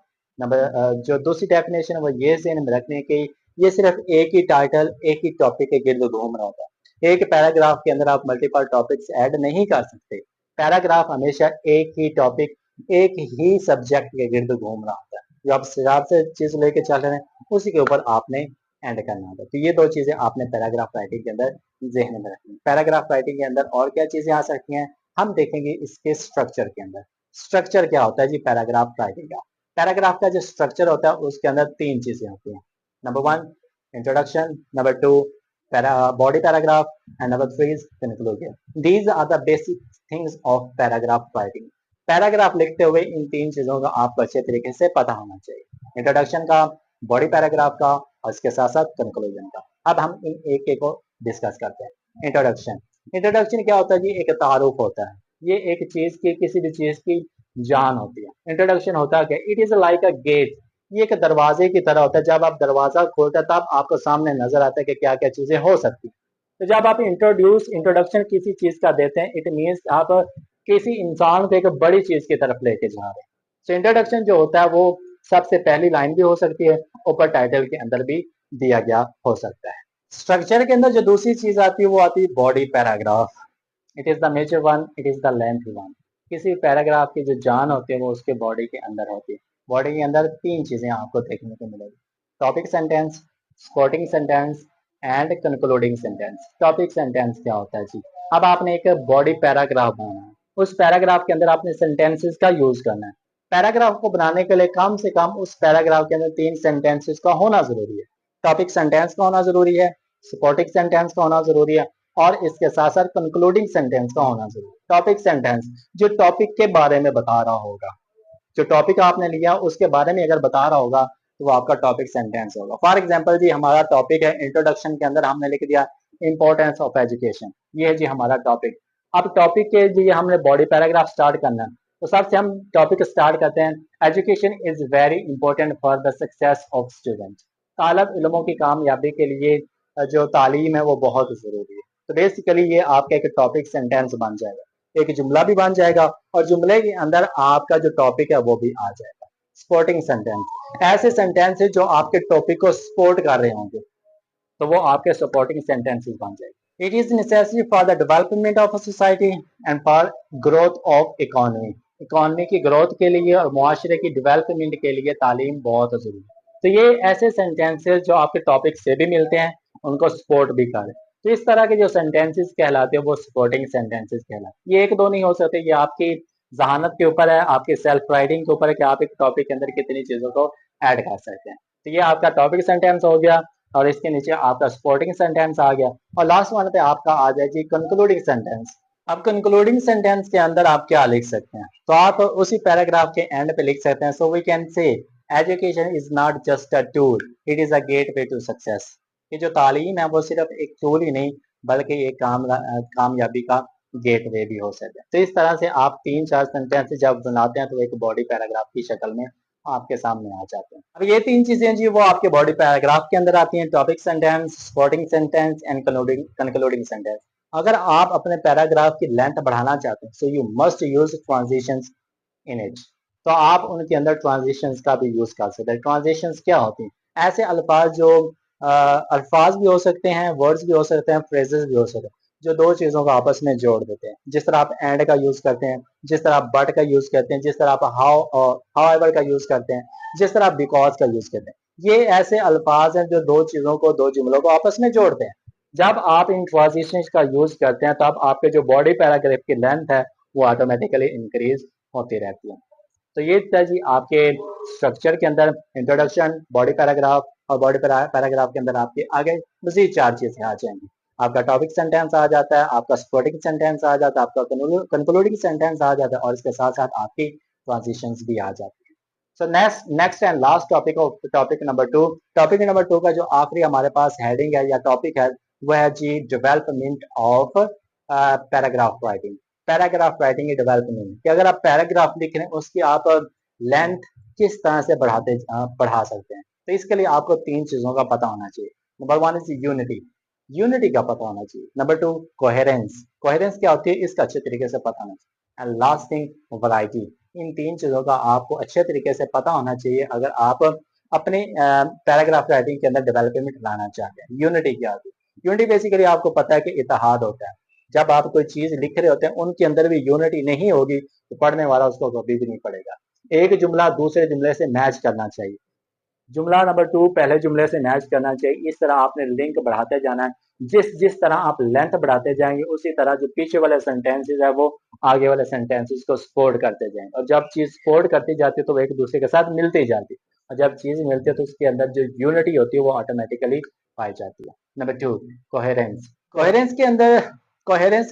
जो दूसरी डेफिनेशन है वो ये ज़हन में रखने की, ये सिर्फ एक ही टाइटल, एक ही टॉपिक के गिर्द घूम रहा होता है। एक पैराग्राफ के अंदर आप मल्टीपल टॉपिक्स ऐड नहीं कर सकते। पैराग्राफ हमेशा एक ही टॉपिक, एक ही सब्जेक्ट के गिर्द घूम रहा होता है। जो आप हिसाब से चीज लेके चल रहे हैं उसी के ऊपर आपने एंड करना होता है। तो ये दो चीजें आपने पैराग्राफ राइटिंग के अंदर ज़हन में रखनी है। पैराग्राफ राइटिंग के अंदर और क्या चीजें आ सकती हैं हम देखेंगे इसके स्ट्रक्चर के अंदर। स्ट्रक्चर क्या होता है जी पैराग्राफ राइटिंग का? पैराग्राफ का जो स्ट्रक्चर होता है उसके अंदर तीन चीजें होती हैं। Number one introduction, number two body paragraph, and number three is conclusion. These are the basic things of paragraph writing. Paragraph लिखते हुए इन तीन चीजों का आपको अच्छे तरीके से पता होना चाहिए। इंट्रोडक्शन का, बॉडी पैराग्राफ का, और इसके साथ साथ कंक्लूजन का। अब हम इन एक एक को डिस्कस करते हैं। इंट्रोडक्शन। इंट्रोडक्शन क्या होता है जी? एक तारुफ होता है। ये एक चीज की, किसी भी चीज की जान होती है। इंट्रोडक्शन होता है क्या? It is like a gate. ये एक दरवाजे की तरह होता है। जब आप दरवाजा खोलते हैं तब आपको सामने नजर आता है कि क्या क्या चीजें हो सकती हैं। तो जब आप इंट्रोडक्शन किसी चीज का देते हैं, इट मीन्स आप किसी इंसान को एक बड़ी चीज की तरफ लेके जा रहे हैं। तो इंट्रोडक्शन जो होता है वो सबसे पहली लाइन भी हो सकती है, ऊपर टाइटल के अंदर भी दिया गया हो सकता है। स्ट्रक्चर के अंदर जो दूसरी चीज आती है वो आती है body paragraph. It is the major one, it is the length one. किसी पैराग्राफ की जो जान होती है वो उसके बॉडी के अंदर होती है। बॉडी के अंदर तीन चीजें आपको देखने को मिलेगी: topic sentence, sporting sentence, and concluding sentence. Topic sentence क्या होता है जी? अब आपने एक बॉडी पैराग्राफ बनाना है, उस पैराग्राफ के अंदर आपने सेंटेंसेस का यूज करना है। पैराग्राफ को बनाने के लिए कम से कम उस पैराग्राफ के अंदर तीन सेंटेंसेस का होना जरूरी है। टॉपिक सेंटेंस का होना जरूरी है, सपोर्टिंग सेंटेंस का होना जरूरी है, और इसके साथ साथ कंक्लूडिंग सेंटेंस का होना जरूरी है। टॉपिक सेंटेंस जो टॉपिक के बारे में बता रहा होगा, जो टॉपिक आपने लिया उसके बारे में अगर बता रहा होगा तो वो आपका टॉपिक सेंटेंस होगा। फॉर एग्जांपल जी हमारा टॉपिक है इंट्रोडक्शन, के अंदर हमने लिख दिया इंपॉर्टेंस ऑफ एजुकेशन। ये है जी हमारा टॉपिक। अब टॉपिक के लिए हमने बॉडी पैराग्राफ स्टार्ट करना है, तो सबसे हम टॉपिक स्टार्ट करते हैं, education is very important for the success of student. तालब इल्मों की कामयाबी के लिए जो तालीम है वो बहुत जरूरी है। तो बेसिकली ये आपका एक टॉपिक सेंटेंस बन जाएगा, एक जुमला भी बन जाएगा, और जुमले के अंदर आपका जो टॉपिक है वो भी आ जाएगा। सपोर्टिंग सेंटेंस ऐसे सेंटेंस है जो आपके टॉपिक को सपोर्ट कर रहे होंगे, तो वो आपके सपोर्टिंग सेंटेंसेस बन जाएंगे। It is necessary for the development of a society and for growth of economy. Economy की ग्रोथ के लिए और मुआशरे की डेवलपमेंट के लिए तालीम बहुत जरूरी है। तो ये ऐसे सेंटेंसेस जो आपके टॉपिक से भी मिलते हैं, उनको सपोर्ट भी करें। तो इस तरह के जो सेंटेंसेस कहलाते हैं वो सपोर्टिंग सेंटेंसेस कहलाते हैं। ये एक दो नहीं हो सकते, ये आपकी जहानत के ऊपर है, आपके सेल्फ राइटिंग के ऊपर है कि आप एक टॉपिक के अंदर कितनी चीजों को ऐड कर सकते हैं। तो ये आपका टॉपिक सेंटेंस हो गया, और इसके नीचे आपका सपोर्टिंग सेंटेंस आ गया, और लास्ट वन पे आपका आ जाए जी कंक्लूडिंग सेंटेंस। अब कंक्लूडिंग सेंटेंस के अंदर आप क्या लिख सकते हैं? तो आप उसी पैराग्राफ के एंड पे लिख सकते हैं, so we can say education is not just a tool, it is a gateway to success. ये जो तालीम है वो सिर्फ एक टूल ही नहीं बल्कि एक कामयाबी का गेट वे भी हो सकता है। तो इस तरह से आप तीन चार सेंटेंस जब बनाते हैं तो एक बॉडी पैराग्राफ की शक्ल में आपके सामने आ जाते हैं। अब ये तीन चीजें जी वो आपके बॉडी पैराग्राफ के अंदर आती हैं: topic sentence, supporting sentence, and concluding sentence. अगर आप अपने पैराग्राफ की लेंथ बढ़ाना चाहते हैं, so you must use transitions in it. तो आप उनके अंदर ट्रांजिशंस का भी यूज कर सकते हैं। ट्रांजिशंस क्या होती हैं? ऐसे अल्फाज जो अल्फाज भी हो सकते हैं, वर्ड्स भी हो सकते हैं, फ्रेजेस भी हो सकते हैं, जो दो चीजों को आपस में जोड़ देते हैं। जिस तरह आप एंड का यूज करते हैं, जिस तरह आप बट का यूज करते हैं, जिस तरह आप हाउ एवर का यूज करते हैं, जिस तरह आप बिकॉज का यूज करते हैं, ये ऐसे अल्फाज हैं जो दो चीजों को, दो जुमलों को आपस में जोड़ते हैं। जब आप इन ट्रांजिशन का यूज करते हैं तब आपके जो बॉडी पैराग्राफ की लेंथ है वो ऑटोमेटिकली इंक्रीज होती रहती है। तो ये था जी आपके स्ट्रक्चर के अंदर इंट्रोडक्शन, बॉडी पैराग्राफ, और बॉडी पैराग्राफ के अंदर आपके आगे मजीद चार चीजें आ जाएंगी। आपका टॉपिक सेंटेंस आ जाता है, आपका सपोर्टिंग सेंटेंस आ जाता है, आपका कंक्लूडिंग सेंटेंस आ जाता है और इसके साथ साथ आपकी ट्रांजिशंस भी आ जाती है। So next and last topic number to का जो आखिरी हमारे पास हेडिंग है या टॉपिक है वो है जी development of paragraph writing. Paragraph writing की डेवलपमेंट कि अगर आप पैराग्राफ लिख रहे हैं उसकी आप लेंथ किस तरह से बढ़ा सकते हैं। तो इसके लिए आपको तीन चीजों का पता होना चाहिए। Number one is unity, unity का पता होना चाहिए। नंबर टू कोहेरेंस, कोहेरेंस क्या होती है इसका अच्छे तरीके से पता होना चाहिए। एंड लास्ट थिंग वैरायटी, इन तीन चीजों का आपको अच्छे तरीके से पता होना चाहिए अगर आप अपने पैराग्राफ राइटिंग के अंदर डेवलपमेंट लाना चाहते हैं। यूनिटी क्या होती है? यूनिटी बेसिकली आपको पता है कि इत्तेहाद होता है। जब आप कोई चीज लिख रहे होते हैं उनके अंदर भी यूनिटी नहीं होगी तो पढ़ने वाला उसको कभी भी नहीं पढ़ेगा। एक जुमला दूसरे जुमले से मैच करना चाहिए। जुमला नंबर टू पहले जुमले से मैच करना चाहिए। इस तरह आपने लिंक बढ़ाते जाना है। जिस जिस तरह आप लेंथ बढ़ाते जाएंगे उसी तरह जो पीछे वाले सेंटेंसेस है वो आगे वाले सेंटेंसेस को सपोर्ट करते जाएंगे और जब चीज सपोर्ट करती जाती है तो वो एक दूसरे के साथ मिलती जाती है और जब चीज मिलती है तो उसके अंदर जो यूनिटी होती है वो ऑटोमेटिकली पाई जाती है। नंबर टू कोहेरेंस, कोहेरेंस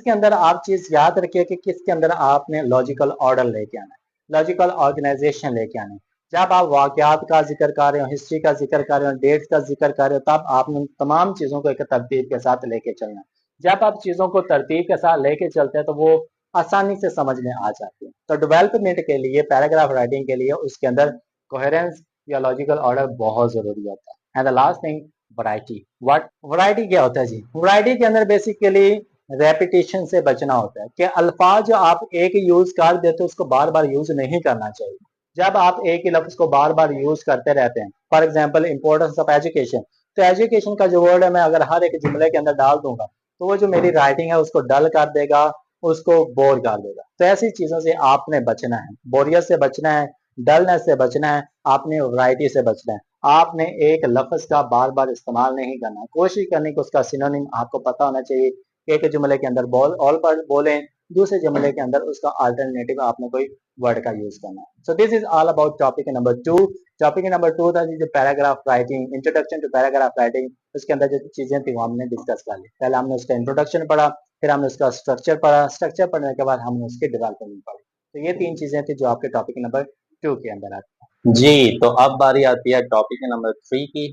के अंदर आप चीज याद रखिए कि किसके अंदर आपने लॉजिकल ऑर्डर लेके आना है, लॉजिकल ऑर्गेनाइजेशन लेके आना है। जब आप वाकयात का जिक्र कर रहे हो, हिस्ट्री का जिक्र कर रहे हो, डेट्स का जिक्र कर रहे हो तब आपने तमाम चीजों को एक तरतीब के साथ लेके चलना है। जब आप चीजों को तरतीब के साथ लेके चलते हैं तो वो आसानी से समझ में आ जाती है। तो डेवलपमेंट के लिए पैराग्राफ राइटिंग के लिए उसके अंदर कोहेरेंस या लॉजिकल ऑर्डर बहुत जरूरी होता है। And the last thing variety. What variety क्या होता है जी? वैरायटी के अंदर बेसिकली रेपिटेशन से बचना होता है कि अल्फाज जो आप एक यूज कर देते हो उसको बार बार यूज नहीं करना चाहिए। जब आप एक ही लफ्ज को बार बार यूज करते रहते हैं, for example importance of education, तो एजुकेशन का जो वर्ड है मैं अगर हर एक जुमले के अंदर डाल दूंगा तो वो जो मेरी राइटिंग है उसको डल कर देगा, उसको बोर कर देगा। तो ऐसी चीजों से आपने बचना है, बोरियत से बचना है, डलनेस से बचना है, आपने वैरायटी से बचना है। आपने एक लफ्ज का बार बार इस्तेमाल नहीं करना, कोशिश करनी कि उसका सिनोनिम आपको पता होना चाहिए। एक जुमले के अंदर बॉल ऑल पर बोलें, दूसरे जुमले के अंदर उसका अल्टरनेटिव आपने कोई वर्ड का यूज करना है। So this is all about topic number two. Topic number two था जो paragraph writing, introduction to paragraph writing. उसके अंदर जो चीजें थी वो हमने डिस्कस कर ली। पहले हमने उसका इंट्रोडक्शन पढ़ा, फिर हमने उसका स्ट्रक्चर पढ़ा, स्ट्रक्चर पढ़ने के बाद हमने उसकी डेवलपमेंट पढ़ी। तो ये तीन चीजें थी जो आपके टॉपिक नंबर टू के अंदर आती है जी। तो अब बारी आती है टॉपिक नंबर थ्री की।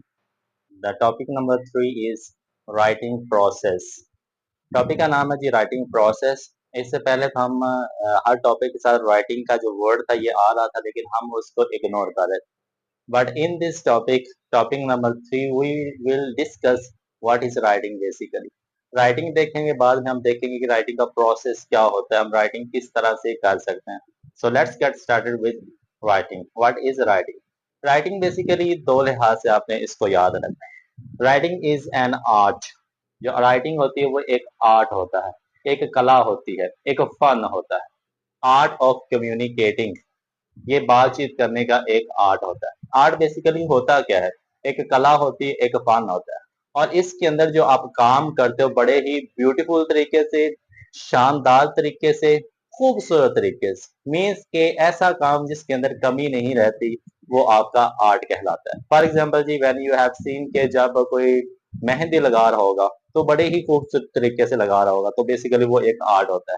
The topic number three is writing process. Topic का नाम है जी राइटिंग प्रोसेस। इससे पहले तो हम हर टॉपिक के साथ राइटिंग का जो वर्ड था ये आ रहा था लेकिन हम उसको इग्नोर कर रहे थे। But in this topic, topic number three, we will discuss what is writing basically. Writing देखेंगे, बाद में हम देखेंगे कि राइटिंग का प्रोसेस क्या होता है, हम राइटिंग किस तरह से कर सकते हैं। So let's get started with writing. What is writing? Writing basically दो लिहाज से आपने इसको याद रखना है। Writing is an art. जो राइटिंग होती है वो एक आर्ट होता है, एक कला होती है, एक फन होता है। आर्ट ऑफ कम्युनिकेटिंग, ये बातचीत करने का एक आर्ट होता है। आर्ट बेसिकली होता क्या है? एक कला होती है, एक फन होता है और इसके अंदर जो आप काम करते हो बड़े ही ब्यूटीफुल तरीके से, शानदार तरीके से, खूबसूरत तरीके से, मीन्स के ऐसा काम जिसके अंदर कमी नहीं रहती, वो आपका आर्ट कहलाता है। फॉर एग्जाम्पल जी, व्हेन यू हैव सीन के जब कोई मेहंदी लगा रहा होगा तो बड़े ही खूबसूरत तरीके से लगा रहा होगा, तो बेसिकली वो एक आर्ट होता है।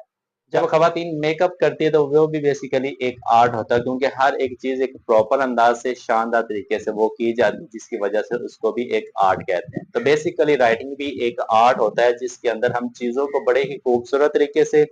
जब खवातीन मेकअप करती है तो वो भी बेसिकली एक आर्ट होता है क्योंकि हर एक चीज एक प्रॉपर अंदाज से, शानदार तरीके से वो की जाती है, जिसकी वजह से उसको भी एक आर्ट कहते हैं। तो बेसिकली राइटिंग भी एक आर्ट होता है जिसके अंदर हम चीजों को बड़े ही खूबसूरत तरीके से,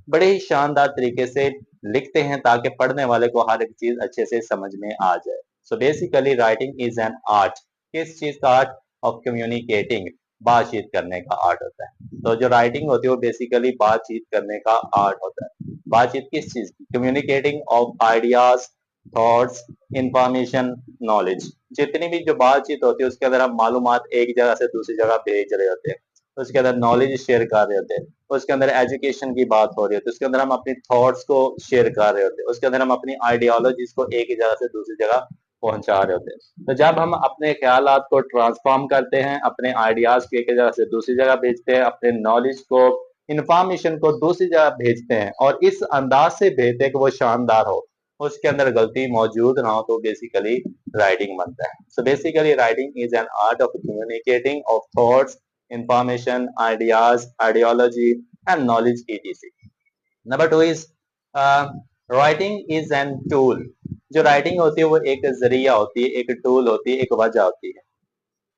बड़े ही शानदार तरीके से लिखते हैं ताकि पढ़ने वाले को हर एक चीज अच्छे से समझ में आ जाए। सो basically writing is an art. किस चीज का आर्ट? ऑफ कम्युनिकेटिंग, बातचीत करने का आर्ट होता है। तो जो राइटिंग होती है वो बेसिकली बातचीत करने का आर्ट होता है। बातचीत किस चीज की? Communicating of ideas, thoughts, information, knowledge. जितनी भी जो बातचीत होती है उसके अंदर हम मालूमात एक जगह से दूसरी जगह भेज रहे होते हैं, उसके अंदर नॉलेज शेयर कर रहे होते हैं, उसके अंदर एजुकेशन की बात हो रही होती है, उसके अंदर हम अपनी थॉट्स को शेयर कर रहे होते हैं, उसके अंदर हम अपनी आइडियोलॉजीज को एक ही जगह से दूसरी जगह पहुंचा रहे होते हैं। तो जब हम अपने ख्यालात को ट्रांसफॉर्म करते हैं, अपने आइडियाज को एक जगह से दूसरी जगह भेजते हैं, अपने नॉलेज को, इंफॉर्मेशन को दूसरी जगह भेजते हैं और इस अंदाज से भेजते हैं कि वो शानदार हो, उसके अंदर गलती मौजूद ना हो, तो बेसिकली राइटिंग बनता है। So basically writing is an art of communicating of thoughts, information, ideas, ideology, and knowledge, etc. Number two is writing is an tool. जो राइटिंग होती है वो एक जरिया होती है, एक टूल होती है, एक वजह होती है.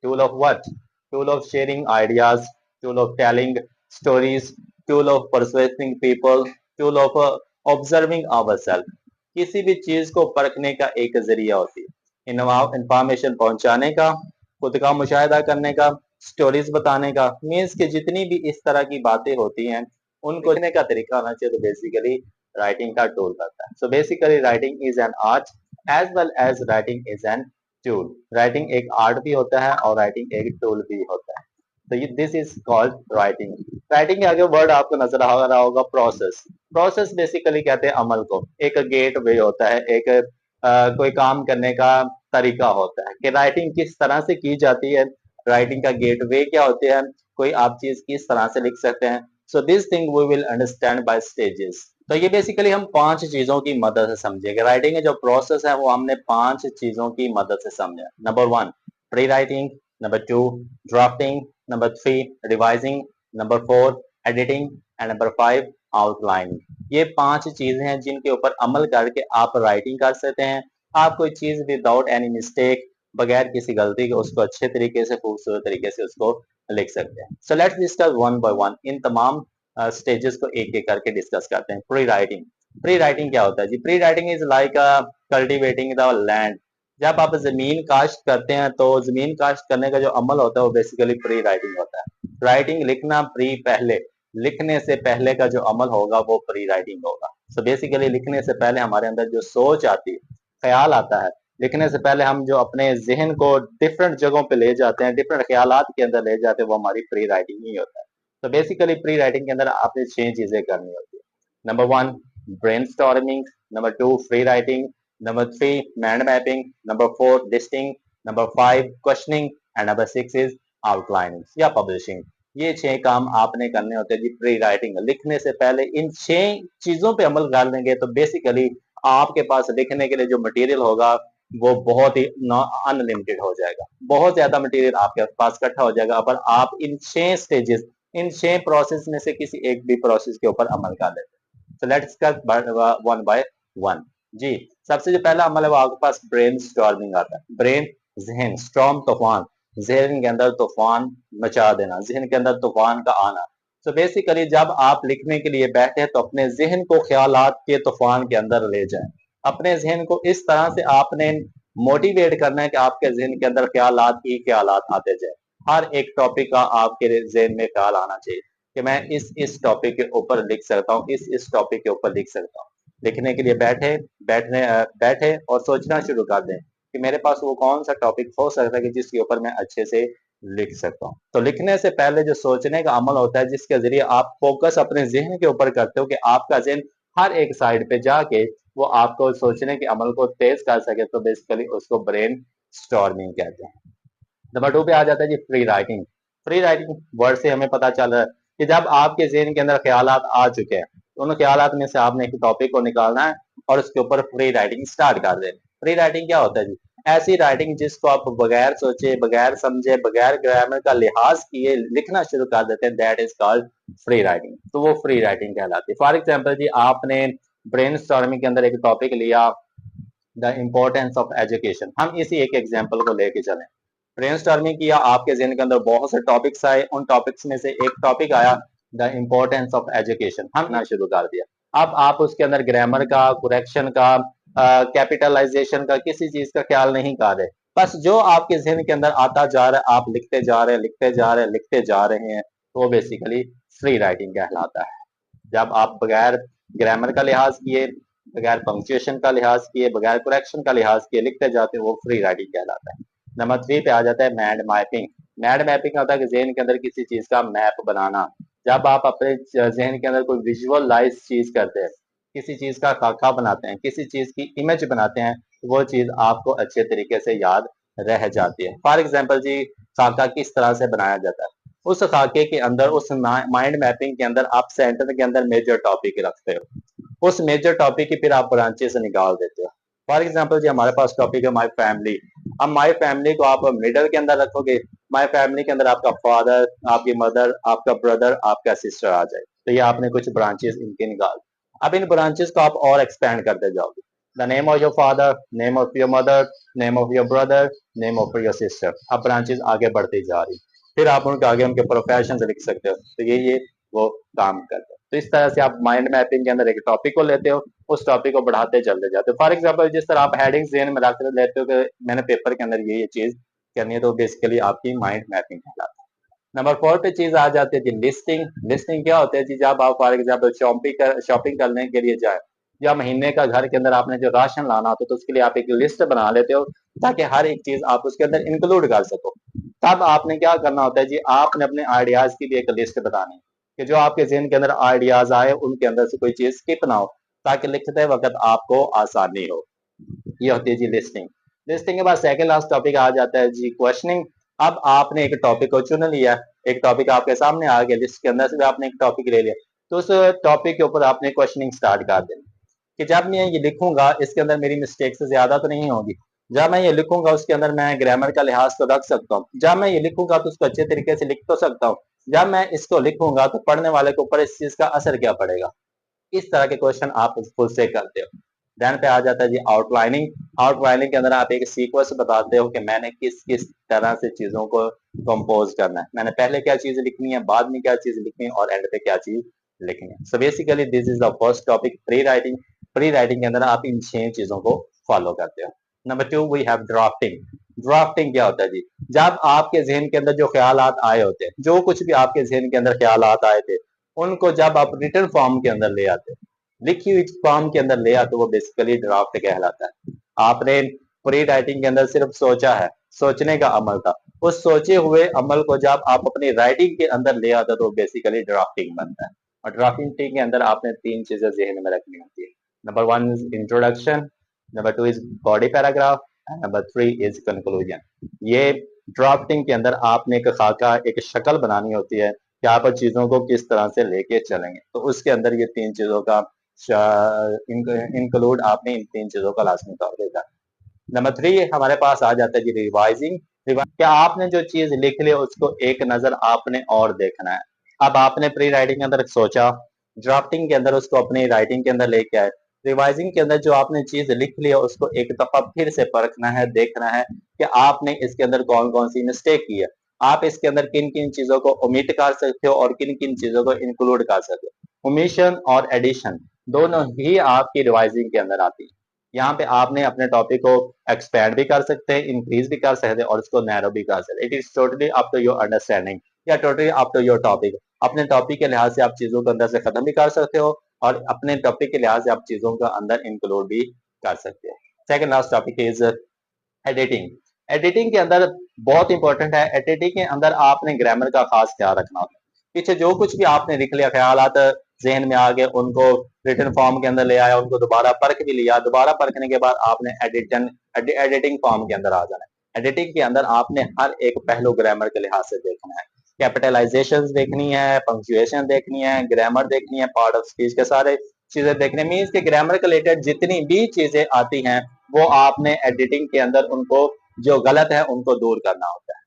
Tool of what? Tool of sharing ideas, tool of telling stories, tool of persuading people, tool of observing ourselves. किसी भी चीज को परखने का एक जरिया होती है, इंफॉर्मेशन पहुंचाने का, खुद का मुशाहिदा करने का, स्टोरीज बताने का. मीन्स कि जितनी भी इस तरह की बातें होती हैं उनको लिखने का तरीका होना चाहिए. तो बेसिकली राइटिंग का टूल करता है. So basically writing is an art as well as writing is an tool. Writing एक आर्ट भी होता है और राइटिंग एक टूल भी होता है. तो ये this is called writing. Writing के आगे वर्ड आपको नजर आ रहा होगा प्रोसेस. प्रोसेस बेसिकली कहते हैं अमल को. एक गेट वे होता है, एक कोई काम करने का तरीका होता है कि राइटिंग किस तरह से की जाती है. राइटिंग का गेट वे क्या होते हैं, कोई आप चीज किस तरह से लिख सकते हैं. So this thing we will understand by stages. तो ये बेसिकली हम 5 चीजों की मदद से समझेंगे. राइटिंग का जो प्रोसेस है वो हमने 5 चीजों की मदद से समझा. Number 1 pre writing, number 2 drafting, number 3 revising, number 4 editing and number 5 outlining. ये 5 चीजें हैं जिनके ऊपर अमल करके आप राइटिंग कर सकते हैं. आप कोई चीज विदाउट एनी मिस्टेक, बगैर किसी गलती के उसको अच्छे तरीके से, खूबसूरत तरीके से उसको लिख सकते हैं. So let's discuss one by one. इन तमाम स्टेजेस को एक एक करके डिस्कस करते हैं. Pre writing. प्री राइटिंग क्या होता है जी? Pre writing is like cultivating the land. जब आप जमीन काश्त करते हैं तो जमीन काश्त करने का जो अमल होता है वो बेसिकली प्री राइटिंग होता है. राइटिंग लिखना, प्री पहले, लिखने से पहले का जो अमल होगा वो प्री राइटिंग होगा. सो बेसिकली लिखने से पहले हमारे अंदर जो सोच आती है, ख्याल आता है, लिखने से पहले हम जो अपने जहन को डिफरेंट जगहों पे ले जाते हैं, डिफरेंट ख्यालात के अंदर ले जाते हैं, वो हमारी प्री राइटिंग ही होता है. तो बेसिकली प्री राइटिंग के अंदर आपने 6 चीजें करनी होती है. Number 1 brainstorming, number 2 free writing, number 3 mind mapping, number 4 listing, number 5 questioning and number 6 is outlining या पब्लिशिंग. ये 6 काम आपने करने होते हैं जी प्री राइटिंग. लिखने से पहले इन 6 चीजों पे अमल कर लेंगे तो बेसिकली आपके पास लिखने के लिए जो मटेरियल होगा वो बहुत ही अनलिमिटेड हो जाएगा. बहुत ज्यादा मटेरियल आपके पास इकट्ठा हो जाएगा अगर आप इन 6 स्टेजेस, इन 6 प्रोसेस में से किसी एक भी प्रोसेस के ऊपर अमल कर लेते हैं. तो let's cut one by one जी. सबसे जो पहला अमल है वो आपके पास ब्रेन स्टॉर्मिंग आता है. ब्रेन, जहन, स्टॉर्म तूफान, जहन के अंदर तूफान मचा देना, जहन के अंदर तूफान का आना. तो बेसिकली जब आप लिखने के लिए बैठे तो अपने जहन को ख्यालात के तूफान के अंदर ले जाएं. अपने जहन को इस तरह से आपने मोटिवेट करना है कि आपके जहन के अंदर ख्यालात ही ख्यालात आते जाए. हर एक टॉपिक का आपके जहन में ख्याल आना चाहिए कि मैं इस टॉपिक के ऊपर लिख सकता हूँ, इस टॉपिक के ऊपर लिख सकता हूँ. लिखने के लिए बैठे और सोचना शुरू कर दें कि मेरे पास वो कौन सा टॉपिक हो सकता है कि जिसके ऊपर मैं अच्छे से लिख सकता हूँ. तो लिखने से पहले जो सोचने का अमल होता है जिसके जरिए आप फोकस अपने जहन के ऊपर करते हो कि आपका जहन हर एक साइड पे जाके वो आपको सोचने के अमल को तेज कर सके, तो बेसिकली उसको ब्रेन स्टॉर्मिंग कहते हैं. नंबर 2 पे आ जाता है जी free writing. Free writing word से हमें पता चल रहा है कि जब आपके जहन के अंदर ख्यालात आ चुके हैं, उन ख्यालात में से आपने एक टॉपिक को निकालना है और उसके ऊपर फ्री राइटिंग स्टार्ट कर दें. फ्री राइटिंग क्या होता है जी? ऐसी राइटिंग जिसको आप बगैर सोचे, बगैर समझे, बगैर ग्रामर का लिहाज किए लिखना शुरू कर देते हैं. That is called free writing. तो वो फ्री राइटिंग कहलाती है. फॉर एग्जाम्पल जी, आपने ब्रेन स्टॉर्मिंग के अंदर एक टॉपिक लिया, द इम्पोर्टेंस ऑफ एजुकेशन. हम इसी एक एग्जाम्पल को लेके चलें. ब्रेनस्टॉर्मिंग किया, आपके जहन के अंदर बहुत से टॉपिक्स आए, उन टॉपिक्स में से एक टॉपिक आया द इम्पोर्टेंस ऑफ एजुकेशन. हमने शुरू कर दिया. अब आप उसके अंदर ग्रामर का, कुरेक्शन का, कैपिटलाइजेशन का, किसी चीज का ख्याल नहीं कर रहे. बस जो आपके जहन के अंदर आता जा रहा है आप लिखते जा रहे हैं, लिखते जा रहे हैं, लिखते जा रहे हैं. तो वो बेसिकली फ्री राइटिंग कहलाता है. जब आप बगैर ग्रामर का लिहाज किए, बगैर पंक्चुएशन का लिहाज किए, बगैर करेक्शन का लिहाज किए लिखते जाते हैं, वो फ्री राइटिंग कहलाता है. नंबर 3 पे आ जाता है मैड मैपिंग. मैड मैपिंग होता है कि जहन के अंदर किसी चीज का मैप बनाना. जब आप अपने जहन के अंदर कोई विजुअलाइज चीज करते हैं, किसी चीज का खाका बनाते हैं, किसी चीज की इमेज बनाते हैं, वो चीज आपको अच्छे तरीके से याद रह जाती है. फॉर एग्जाम्पल जी, खाका किस तरह से बनाया जाता है? उस खाके के अंदर, उस माइंड मैपिंग के अंदर आप सेंटर के अंदर मेजर टॉपिक रखते हो. उस मेजर टॉपिक की फिर आप ब्रांचेस निकाल देते हो. फॉर एग्जाम्पल जी, हमारे पास टॉपिक है माई फैमिली. अब माई फैमिली को आप मिडल के अंदर रखोगे माय फैमिली के अंदर आपका फादर, आपकी मदर, आपका ब्रदर, आपका सिस्टर आ जाए। तो ये आपने कुछ ब्रांचेस इनके निकाल। अब इन ब्रांचेस को आप और एक्सपेंड करते जाओगे। The name of your father, name of your mother, name of your brother, name of your sister. अब ब्रांचेस आगे बढ़ती जा रही। फिर आप उनके आगे उनके प्रोफेशन लिख सकते हो। तो ये वो काम करते हैं। तो इस तरह से आप माइंड मैपिंग के अंदर एक टॉपिक को लेते हो, उस टॉपिक को बढ़ाते चलते जाते हो। फॉर एग्जाम्पल जिस तरह आप हेडिंग जेन में रख लेते हो कि मैंने पेपर के अंदर ये चीज करनी है, तो बेसिकली आपकी माइंड मैपिंग कहलाता है। नंबर 4 पे चीज आ जाती है जी लिस्टिंग। लिस्टिंग क्या होता है जी, जब आप फॉर एग्जाम्पल शॉपिंग करने के लिए जाए, या महीने का घर के अंदर आपने जो राशन लाना होता है, तो उसके लिए आप एक लिस्ट बना लेते हो, ताकि हर एक चीज आप उसके अंदर इंक्लूड कर सको। तब आपने क्या करना होता है जी, आपने अपने आइडियाज की भी एक लिस्ट बतानी है, कि जो आपके जहन के अंदर आइडियाज आए उनके अंदर से कोई चीज स्किप ना हो, ताकि लिखते वक्त आपको आसानी हो। ये होती है जी लिस्टिंग। लिस्टिंग के बाद सेकंड लास्ट टॉपिक आ जाता है जी क्वेश्चनिंग। अब आपने एक टॉपिक को चुन लिया, एक टॉपिक आपके सामने आ गया, लिस्ट के अंदर से भी आपने एक टॉपिक ले लिया, तो उस टॉपिक के ऊपर आपने क्वेश्चनिंग स्टार्ट कर देनी कि जब मैं ये लिखूंगा इसके अंदर मेरी मिस्टेक से ज्यादा तो नहीं होगी। जब मैं ये लिखूंगा उसके अंदर मैं ग्रामर का लिहाज तो रख सकता हूँ। जब मैं ये लिखूंगा तो उसको अच्छे तरीके से लिख तो सकता हूँ। जब मैं इसको लिखूंगा तो पढ़ने वाले के ऊपर इस चीज का असर क्या पड़ेगा। इस तरह के क्वेश्चन आप खुद से करते हो। देन पे आ जाता है जी आउटलाइनिंग। आउटलाइनिंग के अंदर आप एक सीक्वेंस बताते हो कि मैंने किस किस तरह से चीजों को कंपोज करना है, मैंने पहले क्या चीज लिखनी है, बाद में क्या चीज लिखनी है, और एंड पे क्या चीज लिखनी है। So basically this is the first topic, pre writing. Pre writing के अंदर आप इन 6 चीजों को फॉलो करते हो। Number 2 we have drafting. Drafting क्या होता है जी, जब आपके जहन के अंदर जो ख्यालात आए होते हैं, जो कुछ भी आपके जहन के अंदर ख्यालात आए थे, उनको जब आप रिटर्न फॉर्म के अंदर ले आते, लिखी हुई फॉर्म के अंदर ले आते, वो बेसिकली ड्राफ्ट कहलाता है। आपने प्री राइटिंग के अंदर सिर्फ सोचा है, सोचने का अमल था, उस सोचे हुए अमल को जब आप अपनी राइटिंग के अंदर ले आते तो बेसिकली ड्राफ्टिंग बनता है। और ड्राफ्टिंग के अंदर आपने 3 चीजें जहन में रखनी होती है। Number 1 is introduction, number 2 is body paragraph, and number 3 is conclusion. ये ड्राफ्टिंग के अंदर आपने एक खाका, एक शक्ल बनानी होती है कि आप चीजों को किस तरह से लेके चलेंगे। तो उसके अंदर ये 3 चीजों का इंक्लूड आपने इन 3 चीजों का लाजमी तौर पर करना। नंबर 3 हमारे पास आ जाता है जी रिवाइजिंग। क्या आपने जो चीज लिख ली उसको एक नजर आपने और देखना है। अब आपने प्री राइटिंग के अंदर सोचा, ड्राफ्टिंग के अंदर उसको अपनी राइटिंग के अंदर लेके आए, रिवाइजिंग के अंदर जो आपने चीज लिख ली है उसको एक दफा फिर से परखना है, देखना है कि आपने इसके अंदर कौन कौन सी मिस्टेक की है। आप इसके अंदर किन किन चीजों को ओमिट कर सकते हो और किन किन चीजों को इंक्लूड कर सकते हो। ओमिशन और एडिशन दोनों ही आपकी रिवाइजिंग के अंदर आती है। यहाँ पे आपने अपने टॉपिक को एक्सपैंड भी कर सकते हैं, इंक्रीज भी कर सकते हैं, और इसको नैरो भी कर सकते हैं। It is totally up to your understanding, या totally up to your topic. अपने टॉपिक के लिहाज से आप चीजों को अंदर से खत्म भी कर सकते हो, और अपने टॉपिक के लिहाज से आप चीजों को अंदर इंक्लूड भी कर सकते हो। Second last topic is editing. Editing के अंदर बहुत इंपॉर्टेंट है, एडिटिंग के अंदर आपने ग्रामर का खास ख्याल रखना होता है। पीछे जो कुछ भी आपने लिख लिया, ख्यालात जहन में आ गए, उनको रिटर्न फॉर्म के अंदर ले आया, उनको दोबारा परख भी लिया, दोबारा परखने के बाद आपने एडिटिंग फॉर्म के अंदर आ जाना है। एडिटिंग के अंदर आपने हर एक पहलू ग्रामर के लिहाज से देखना है। कैपिटलाइजेशन देखनी है, पंक्चुएशन देखनी है, ग्रामर देखनी है, पार्ट ऑफ स्पीच के सारे चीजें देखने, मीन्स के ग्रामर के रिलेटेड जितनी भी चीजें आती हैं वो आपने एडिटिंग के अंदर उनको, जो गलत है उनको दूर करना होता है।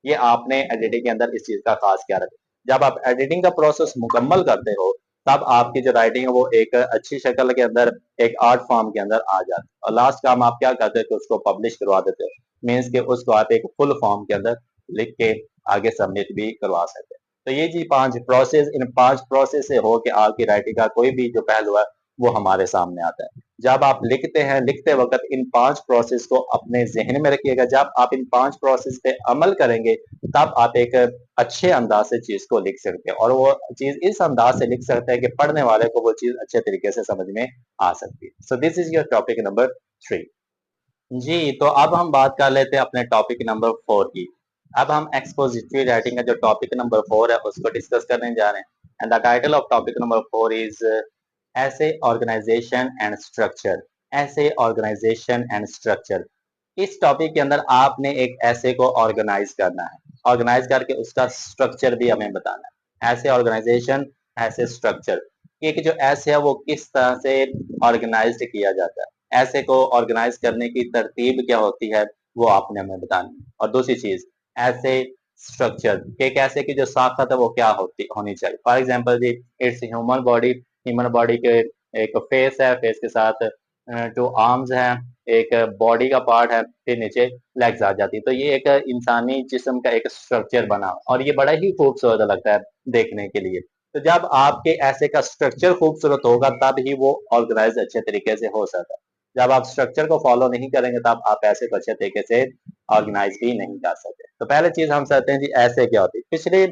ये आपने एडिटिंग के अंदर इस चीज का खास ख्याल रखें। जब आप एडिटिंग का प्रोसेस मुकम्मल करते हो तब आपकी जो राइटिंग है वो एक अच्छी शक्ल के अंदर, एक आर्ट फॉर्म के अंदर आ जाती है। और लास्ट काम आप क्या करते हो कि उसको पब्लिश करवा देते हो, मीन्स के उसको आप एक फुल फॉर्म के अंदर लिख के आगे सबमिट भी करवा सकते हैं। तो ये जी 5 प्रोसेस, इन 5 प्रोसेस से हो के आपकी राइटिंग का कोई भी जो पहलू है वो हमारे सामने आता है। जब आप लिखते हैं, लिखते वक्त इन 5 प्रोसेस को अपने जहन में रखिएगा। जब आप इन 5 प्रोसेस पे अमल करेंगे तब आप एक अच्छे अंदाज से चीज को लिख सकते हैं, और वो चीज इस अंदाज से लिख सकते हैं कि पढ़ने वाले को वो चीज अच्छे तरीके से समझ में आ सकती है। So this is your topic number 3। जी, तो अब हम बात कर लेते हैं अपने टॉपिक नंबर 4 की। अब हम एक्सपोजिटरी राइटिंग का जो टॉपिक नंबर 4 है उसको डिस्कस करने जा रहे हैं। And the title of topic number 4 is ऐसे ऑर्गेनाइजेशन एंड स्ट्रक्चर। ऐसे ऑर्गेनाइजेशन एंड स्ट्रक्चर। इस टॉपिक के अंदर आपने एक ऐसे को ऑर्गेनाइज करना है, ऑर्गेनाइज करके उसका स्ट्रक्चर भी हमें बताना है। ऐसे ऑर्गेनाइजेशन, ऐसे स्ट्रक्चर। एक जो ऐसे है वो किस तरह से ऑर्गेनाइज्ड किया जाता है, ऐसे को ऑर्गेनाइज करने की तरतीब क्या होती है वो आपने हमें बतानी है। और दूसरी चीज, ऐसे स्ट्रक्चर के कैसे की जो साख्त है वो क्या होनी चाहिए। फॉर एग्जांपल जी, इट्स ह्यूमन बॉडी के एक फेस है, फेस के साथ टू आर्म्स हैं, एक बॉडी का पार्ट है, फिर नीचे लेग्स आ जाती है। तो ये एक इंसानी जिस्म का एक स्ट्रक्चर बना और ये बड़ा ही खूबसूरत लगता है देखने के लिए। तो जब आपके ऐसे का स्ट्रक्चर खूबसूरत होगा तब ही वो ऑर्गेनाइज अच्छे तरीके से हो सकता है। जब आप स्ट्रक्चर को फॉलो नहीं करेंगे तब आप ऐसे को अच्छे तरीके से ऑर्गेनाइज भी नहीं कर सकते। तो पहले चीज हम समझते हैं जी ऐसे क्या होती है। पिछले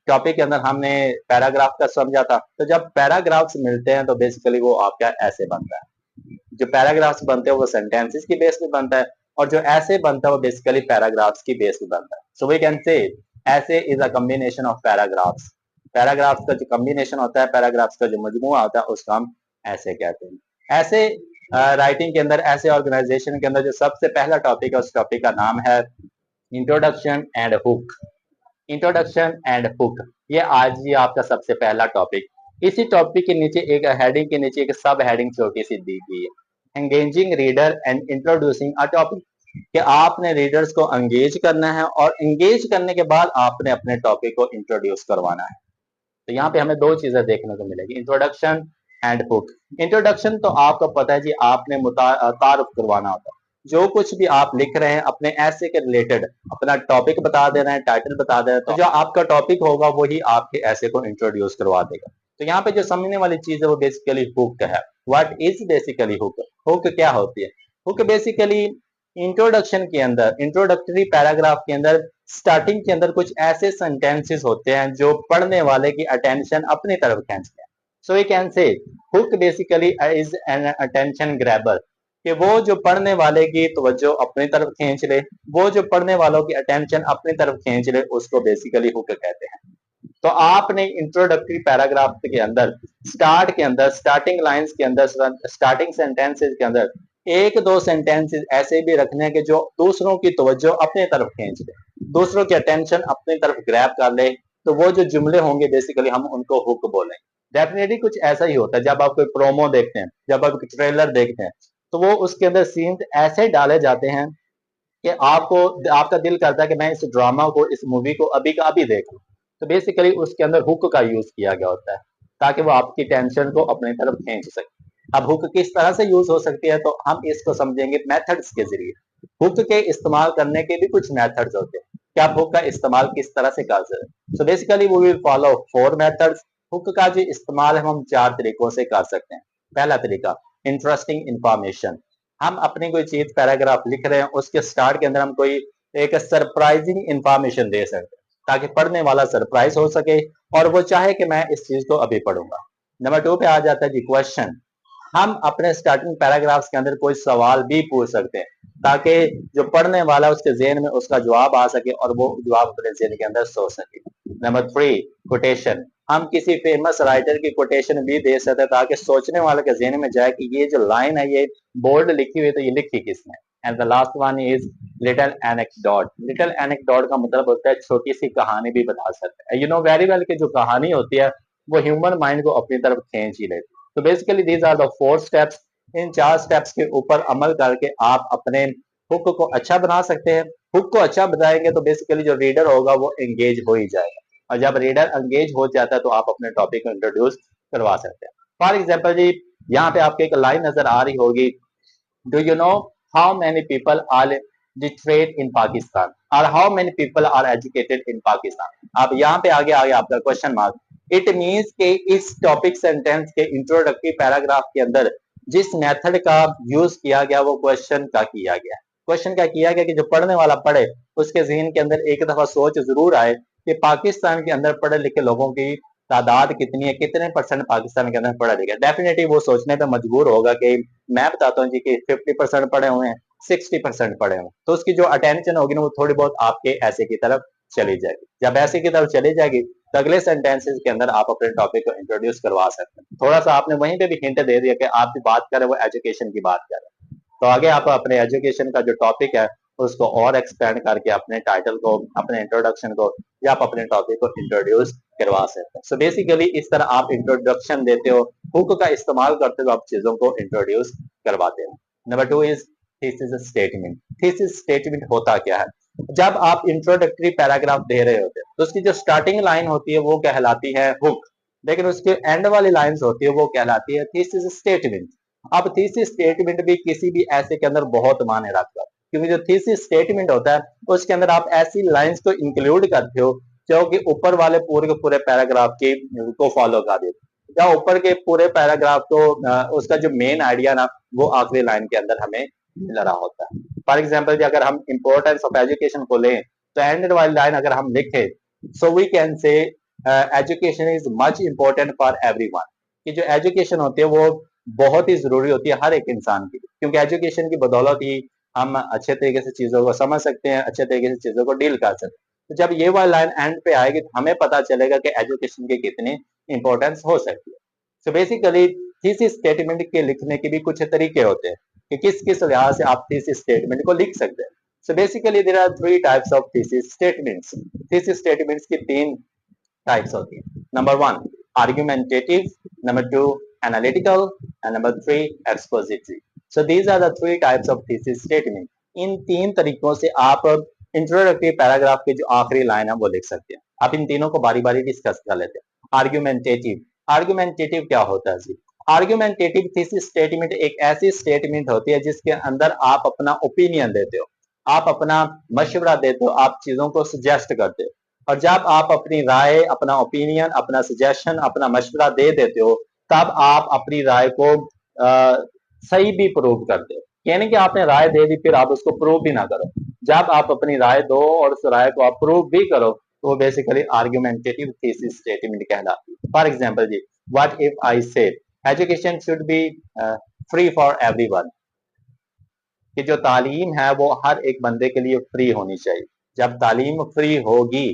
टॉपिक के अंदर हमने पैराग्राफ का समझा था। तो जब पैराग्राफ्स मिलते हैं तो बेसिकली वो आपका ऐसे बनता है। जो पैराग्राफ्स बनते हैं वो सेंटेंसेस की बेस पे बनता है, और जो ऐसे बनता है वो बेसिकली पैराग्राफ्स की बेस पे बनता है। सो वी कैन से ऐसे is a combination of paragraphs. Paragraphs का जो कॉम्बिनेशन होता है, पैराग्राफ्स का जो मजमूआ होता है उसका हम ऐसे कहते हैं। ऐसे राइटिंग के अंदर, ऐसे ऑर्गेनाइजेशन के अंदर जो सबसे पहला टॉपिक है उस टॉपिक का नाम है introduction and hook. Introduction and hook, ये आज ही आपका सबसे पहला टॉपिक। इसी टॉपिक के नीचे एक हेडिंग के नीचे एक सब हेडिंग छोटी सी दी गई है, engaging reader and introducing a topic, कि आपने रीडर्स को एंगेज करना है और एंगेज करने के बाद आपने अपने टॉपिक को इंट्रोड्यूस करवाना है। तो यहाँ पे हमें दो चीजें देखने को मिलेगी, इंट्रोडक्शन एंड हुक। इंट्रोडक्शन तो आपको पता है जी, आपने तारुफ करवाना होता है। जो कुछ भी आप लिख रहे हैं अपने ऐसे के रिलेटेड अपना टॉपिक बता दे रहे हैं, टाइटल बता दे रहे हैं, तो जो आपका टॉपिक होगा वही आपके ऐसे को इंट्रोड्यूस करवा देगा। तो यहाँ पे जो समझने वाली चीज है वो बेसिकली हुक है। What is basically hook? Hook क्या होती है? हुक बेसिकली इंट्रोडक्शन के अंदर, इंट्रोडक्टरी पैराग्राफ के अंदर, स्टार्टिंग के अंदर कुछ ऐसे सेंटेंसेस होते हैं जो पढ़ने वाले की अटेंशन अपनी तरफ खींचते हैं। So we can say hook basically is an attention grabber, कि वो जो पढ़ने वाले की तवज्जो अपनी तरफ खींच ले, वो जो पढ़ने वालों की अटेंशन अपनी तरफ खींच ले, उसको बेसिकली हुक कहते हैं। तो आपने इंट्रोडक्टरी पैराग्राफ के अंदर, स्टार्ट के अंदर, स्टार्टिंग लाइंस के अंदर, स्टार्टिंग सेंटेंसेस के अंदर एक दो सेंटेंसेस ऐसे भी रखने के जो दूसरों की तवज्जो अपनी तरफ खींच ले, दूसरों की अटेंशन अपनी तरफ ग्रैब कर ले। तो वो जो जुमले होंगे बेसिकली हम उनको हुक बोलें। डेफिनेटली कुछ ऐसा ही होता है जब आप कोई प्रोमो देखते हैं, जब आप ट्रेलर देखते हैं, तो वो उसके अंदर सीन ऐसे डाले जाते हैं कि आपको, आपका दिल करता है कि मैं इस ड्रामा को, इस मूवी को अभी का अभी देख लूं। तो बेसिकली उसके अंदर हुक का यूज किया गया होता है ताकि वो आपकी टेंशन को अपनी तरफ खींच सके। अब हुक किस तरह से यूज हो सकती है तो हम इसको समझेंगे मेथड्स के जरिए। हुक के इस्तेमाल करने के भी कुछ मेथड्स होते हैं कि आप हुक का इस्तेमाल किस तरह से कर सकते हैं। So basically we will follow 4 methods. Hook का जो इस्तेमाल है हम 4 तरीकों से कर सकते हैं। पहला तरीका, इंटरेस्टिंग इंफॉर्मेशन। हम अपनी कोई चीज पैराग्राफ लिख रहे हैं, उसके स्टार्ट के अंदर हम कोई एक सरप्राइजिंग इंफॉर्मेशन दे सकते हैं ताकि पढ़ने वाला सरप्राइज हो सके और वो चाहे कि मैं इस चीज को अभी पढ़ूंगा। नंबर 2 पे आ जाता है जी क्वेश्चन। हम अपने स्टार्टिंग पैराग्राफ्स के अंदर कोई सवाल भी पूछ सकते हैं ताकि जो पढ़ने वाला उसके जेहन में उसका जवाब आ सके और वो जवाब अपने जेहन के अंदर सोच सके। Number 3, quotation. हम किसी फेमस राइटर की कोटेशन भी दे सकते हैं ताकि सोचने वाले के जेहन में जाए कि ये जो लाइन है ये बोल्ड लिखी हुई है तो ये लिखी किसने। And the last one is little anecdote. Little anecdote का मतलब होता है छोटी सी कहानी भी बता सकते हैं। यू नो वेरी वेल कि जो कहानी होती है वो ह्यूमन माइंड को अपनी तरफ खींच ही लेती है। तो basically these are the 4 steps. इन 4 स्टेप्स के ऊपर अमल करके आप अपने हुक को अच्छा बना सकते हैं। हुक को अच्छा बनाएंगे तो बेसिकली जो रीडर होगा वो एंगेज हो ही जाएगा, और जब रीडर एंगेज हो जाता है तो आप अपने टॉपिक को इंट्रोड्यूस करवा सकते हैं। फॉर एग्जाम्पल जी, यहाँ पे आपको एक लाइन नजर आ रही होगी, do you know how many people are literate in Pakistan और how many people are educated in Pakistan. अब यहाँ पे आगे आगे आपका क्वेश्चन मार्क। इट मीन्स के इस टॉपिक सेंटेंस के इंट्रोडक्टरी पैराग्राफ के अंदर जिस मेथड का यूज किया गया वो क्वेश्चन का किया गया। क्वेश्चन का किया गया कि जो पढ़ने वाला पढ़े उसके जहन के अंदर एक दफा सोच जरूर आए कि पाकिस्तान के अंदर पढ़े लिखे लोगों की तादाद कितनी है, कितने परसेंट पाकिस्तान के अंदर पढ़ा लिखा। डेफिनेटली वो सोचने पे मजबूर होगा कि मैं बताता हूँ जी कि 50% पढ़े हुए हैं, 60% पढ़े हुए, तो उसकी जो अटेंशन होगी ना वो थोड़ी बहुत आपके ऐसे की तरफ चली जाएगी। जब ऐसे की तरफ चली जाएगी तो अगले सेंटेंसेस के अंदर आप अपने टॉपिक को इंट्रोड्यूस करवा सकते हैं। थोड़ा सा आपने वहीं पे भी हिंट दे दिया कि आप भी बात करें वो एजुकेशन की बात करें, तो आगे आप अपने एजुकेशन का जो टॉपिक है उसको और एक्सपेंड करके अपने टाइटल को, अपने इंट्रोडक्शन को या आप अपने टॉपिक को इंट्रोड्यूस करवा सकते हैं। सो बेसिकली इस तरह आप इंट्रोडक्शन देते हो, हुक का इस्तेमाल करते हो, आप चीजों को इंट्रोड्यूस करवाते हो। Number 2 is thesis statement. Thesis statement होता क्या है? जब आप इंट्रोडक्टरी पैराग्राफ दे रहे होते हैं तो उसकी जो स्टार्टिंग लाइन होती है वो कहलाती है हुक, लेकिन उसके एंड वाली लाइंस होती है वो कहलाती है थीसिस स्टेटमेंट। अब थीसिस स्टेटमेंट भी किसी भी ऐसे के अंदर बहुत मायने रखता है, क्योंकि जो थीसिस स्टेटमेंट होता है उसके अंदर आप ऐसी लाइंस को इंक्लूड करते हो जो कि ऊपर वाले पूरे के पूरे पैराग्राफ के को फॉलो कर देते, या ऊपर के पूरे पैराग्राफ को उसका जो मेन आइडिया ना वो आखिरी लाइन के अंदर हमें मिल रहा होता है। फॉर एग्जाम्पल अगर हम इंपॉर्टेंस ऑफ एजुकेशन को लें तो एंड वाली लाइन अगर हम लिखे, so we can say education is much important for everyone, कि जो एजुकेशन होती है वो बहुत ही जरूरी होती है हर एक इंसान की, क्योंकि एजुकेशन की बदौलत ही हम अच्छे तरीके से चीजों को समझ सकते हैं, अच्छे तरीके से चीजों को डील कर सकते हैं। तो जब ये वाली लाइन एंड पे आएगी तो हमें पता चलेगा कि एजुकेशन की कितनी इंपॉर्टेंस हो सकती है। सो बेसिकली थीसिस स्टेटमेंट के लिखने के भी कुछ तरीके होते हैं कि किस किस लिहाज से आप थीसिस स्टेटमेंट को लिख सकते हैं। So basically there are three types of thesis statements. Thesis statements की तीन टाइप्स होती है। Number one argumentative, number two analytical and number three expository. So these are the three types of thesis statement. इन तीन तरीकों से आप introductory paragraph की जो आखिरी लाइन है वो लिख सकते हैं। आप इन तीनों को बारी बारी डिस्कस कर लेते हैं। आर्ग्यूमेंटेटिव, आर्ग्यूमेंटेटिव क्या होता है जी? आर्ग्यूमेंटेटिव थीसिस स्टेटमेंट एक ऐसी स्टेटमेंट होती है जिसके अंदर आप अपना ओपिनियन देते हो, आप अपना मशवरा देते हो, आप चीजों को सजेस्ट करते हो, और जब आप अपनी राय, अपना ओपिनियन, अपना सजेशन, अपना मशवरा दे देते हो तब आप अपनी राय को सही भी प्रूव करते हो। यानी कि आपने राय दे दी फिर आप उसको प्रूव भी ना करो, जब आप अपनी राय दो और उस राय को आप प्रूव भी करो तो वो बेसिकली आर्ग्यूमेंटेटिव थीसिस स्टेटमेंट कहलाती है। फॉर एग्जांपल जी, what if I say education should be free for everyone, कि जो तालीम है वो हर एक बंदे के लिए फ्री होनी चाहिए। जब तालीम फ्री होगी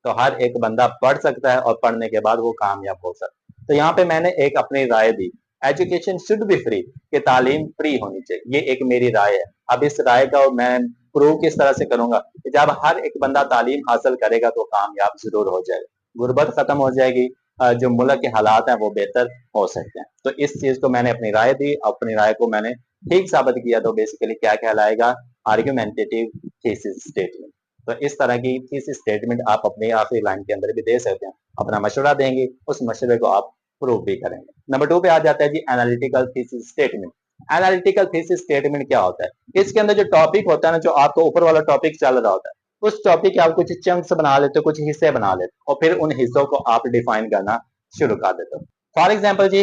तो हर एक बंदा पढ़ सकता है और पढ़ने के बाद वो कामयाब हो सकता है। तो यहाँ पे मैंने एक अपनी राय दी, एजुकेशन शुड बी फ्री, कि तालीम फ्री होनी चाहिए, ये एक मेरी राय है। अब इस राय का मैं प्रूव किस तरह से करूंगा कि जब हर एक बंदा तालीम हासिल करेगा तो कामयाब जरूर हो जाएगा, गुर्बत खत्म हो जाएगी, जो मुल्क के हालात हैं वो बेहतर हो सकते हैं। तो इस चीज को मैंने अपनी राय दी, अपनी राय को मैंने ठीक साबित किया, तो बेसिकली क्या कहलाएगा? Argumentative thesis statement. तो इस तरह की थीसिस स्टेटमेंट आप अपनी आखिरी लाइन के अंदर भी दे सकते हैं, अपना मशवरा देंगे, उस मशवरे को आप प्रूव भी करेंगे। नंबर टू पे आ जाता है जी analytical thesis statement. Analytical thesis statement क्या होता है? इसके अंदर जो टॉपिक होता है ना, जो आपको ऊपर वाला टॉपिक चल रहा होता है, उस टॉपिक के आप कुछ चंक्स बना लेते हो, कुछ हिस्से बना लेते हो, और फिर उन हिस्सों को आप डिफाइन करना शुरू कर देते हो। फॉर एग्जाम्पल जी,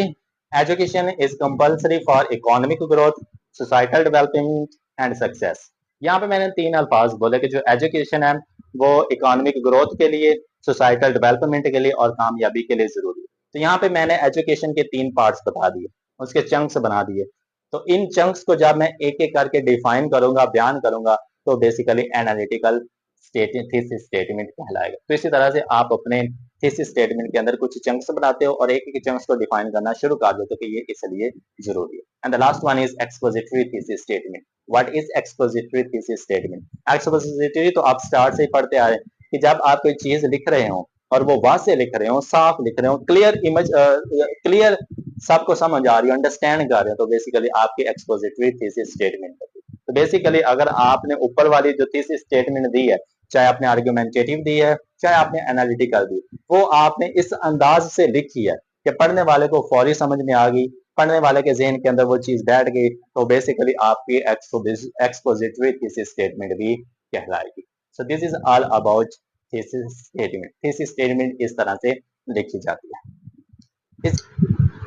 education is compulsory for economic growth, societal development and success. यहाँ पे मैंने तीन अल्फाज बोले कि जो एजुकेशन है वो इकोनॉमिक ग्रोथ के लिए, सोसाइटल डेवलपमेंट के लिए और कामयाबी के लिए जरूरी है। तो यहाँ पे मैंने एजुकेशन के तीन पार्ट्स बता दिए, उसके चंक्स बना दिए। तो इन चंक्स को जब मैं एक एक करके डिफाइन करूंगा, बयान करूंगा, तो बेसिकली एनालिटिकल थीसिस स्टेटमेंट कहलाएगा। तो इसी तरह से आप अपने थीसिस स्टेटमेंट के अंदर कुछ चंक्स बनाते हो और एक एक चंक्स को डिफाइन करना शुरू कर देते हो कि ये इसलिए जरूरी है। And the last one is expository thesis statement. What is expository thesis statement? Expository तो आप स्टार्ट से ही पढ़ते आ रहे हैं कि जब आप कोई चीज लिख रहे हो और वो वासे लिख रहे हो, साफ लिख रहे हो, क्लियर इमेज, क्लियर सबको समझ आ रही है, अंडरस्टैंड कर रहे हो, तो बेसिकली आपकी एक्सपोजिटरी थीसिस स्टेटमेंट है। तो बेसिकली अगर आपने ऊपर वाली जो थीसिस स्टेटमेंट दी है, चाहे आपने आर्गुमेंटेटिव दी है, चाहे आपने एनालिटिकल दी, वो आपने इस अंदाज से लिखी है कि पढ़ने वाले को फौरी समझ में आ गई, पढ़ने वाले के जहन के अंदर वो चीज बैठ गई, तो बेसिकली आपकी एक्सपोजिटरी थीसिस स्टेटमेंट भी कहलाएगी। So this is all about thesis statement. Thesis statement इस तरह से लिखी जाती है।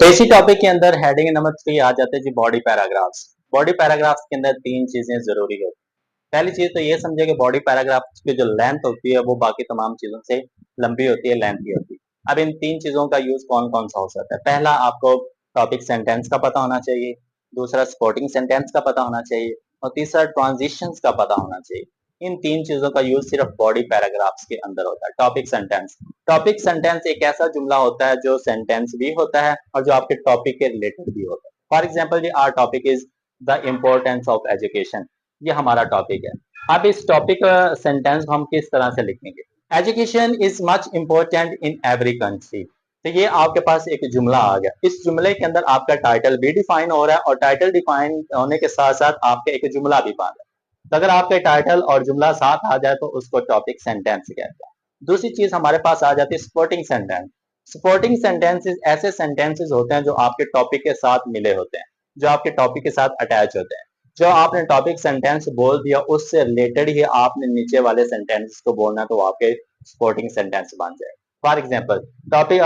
इसी टॉपिक के अंदर हेडिंग नंबर 3 आ जाते हैं जी बॉडी पैराग्राफ्स। बॉडी पैराग्राफ्स के अंदर तीन चीजें जरूरी होती है। पहली चीज तो ये समझे कि बॉडी पैराग्राफ की जो लेंथ होती है वो बाकी तमाम चीजों से लंबी होती है, लेंथी होती है। अब इन तीन चीजों का यूज कौन कौन सा हो सकता है? पहला, आपको टॉपिक सेंटेंस का पता होना चाहिए, दूसरा सपोर्टिंग सेंटेंस का पता होना चाहिए, और तीसरा ट्रांजिशंस का पता होना चाहिए। इन तीन चीजों का यूज सिर्फ बॉडी पैराग्राफ्स के अंदर होता है। टॉपिक सेंटेंस, टॉपिक सेंटेंस एक ऐसा जुमला होता है जो सेंटेंस भी होता है और जो आपके टॉपिक के रिलेटेड भी होता है। फॉर एग्जाम्पल जी, our topic is the importance of education, ये हमारा टॉपिक है। अब इस टॉपिक सेंटेंस को हम किस तरह से लिखेंगे? Education is much important in every country. तो ये आपके पास एक जुमला आ गया। इस जुमले के अंदर आपका टाइटल भी डिफाइन हो रहा है और टाइटल डिफाइन होने के साथ साथ आपका एक जुमला भी बन रहा है। तो अगर आपके टाइटल और जुमला साथ आ जाए तो उसको टॉपिक सेंटेंस कहते हैं। दूसरी चीज हमारे पास आ जाती है सपोर्टिंग सेंटेंस। सपोर्टिंग सेंटेंसेस ऐसे सेंटेंसेस होते हैं जो आपके टॉपिक के साथ मिले होते हैं, जो आपके टॉपिक के साथ अटैच होते हैं। जो आपने टॉपिक सेंटेंस बोल दिया उससे रिलेटेड ही आपने नीचे वाले सेंटेंस को बोलना, तो आपके सपोर्टिंग सेंटेंस बन जाए। For example, topic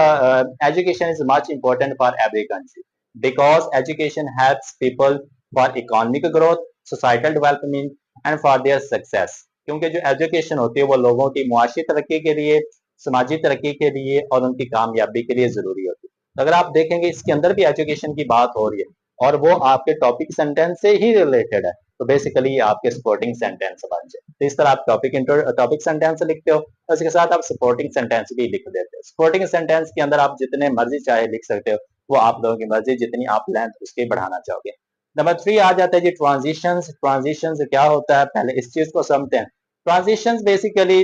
education is much important for every country because education helps people for economic growth, societal development and for their success. क्योंकि जो एजुकेशन होती है वो लोगों की मुआशी तरक्की के लिए, समाजी तरक्की के लिए और उनकी कामयाबी के लिए जरूरी होती है। तो अगर आप देखेंगे इसके अंदर भी एजुकेशन की बात हो रही है और वो आपके टॉपिक सेंटेंस से ही रिलेटेड है, तो बेसिकली आपके सपोर्टिंग सेंटेंस बन जाए। तो इस तरह आप टॉपिक सेंटेंस लिखते हो, उसके साथ आप सपोर्टिंग सेंटेंस भी लिख देते हो। सपोर्टिंग सेंटेंस के अंदर आप जितने मर्जी चाहे लिख सकते हो, वो आप लोगों की मर्जी, जितनी आप लेंथ उसकी बढ़ाना चाहोगे। नंबर 3 आ जाता है जी ट्रांजिशंस। ट्रांजिशंस क्या होता है, पहले इस चीज को समझते हैं। ट्रांजिशंस बेसिकली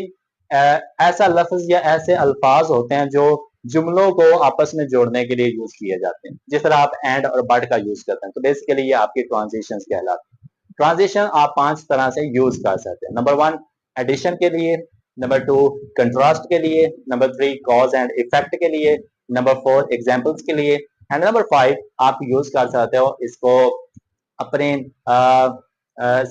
ऐसा लफ्ज या ऐसे अल्फाज होते हैं जो जुमलों को आपस में जोड़ने के लिए यूज किए जाते हैं, जिस तरह आप एंड और बट का यूज करते हैं। तो बेसिकली ये आपकी ट्रांजिशंस कहलाते हैं। ट्रांजिशन आप 5 तरह से यूज कर सकते हैं। नंबर 1 एडिशन के लिए, नंबर 2 कंट्रास्ट के लिए, नंबर 3 कॉज एंड इफेक्ट के लिए, नंबर 4 एग्जाम्पल्स के लिए एंड नंबर 5 आप यूज कर सकते हो इसको अपने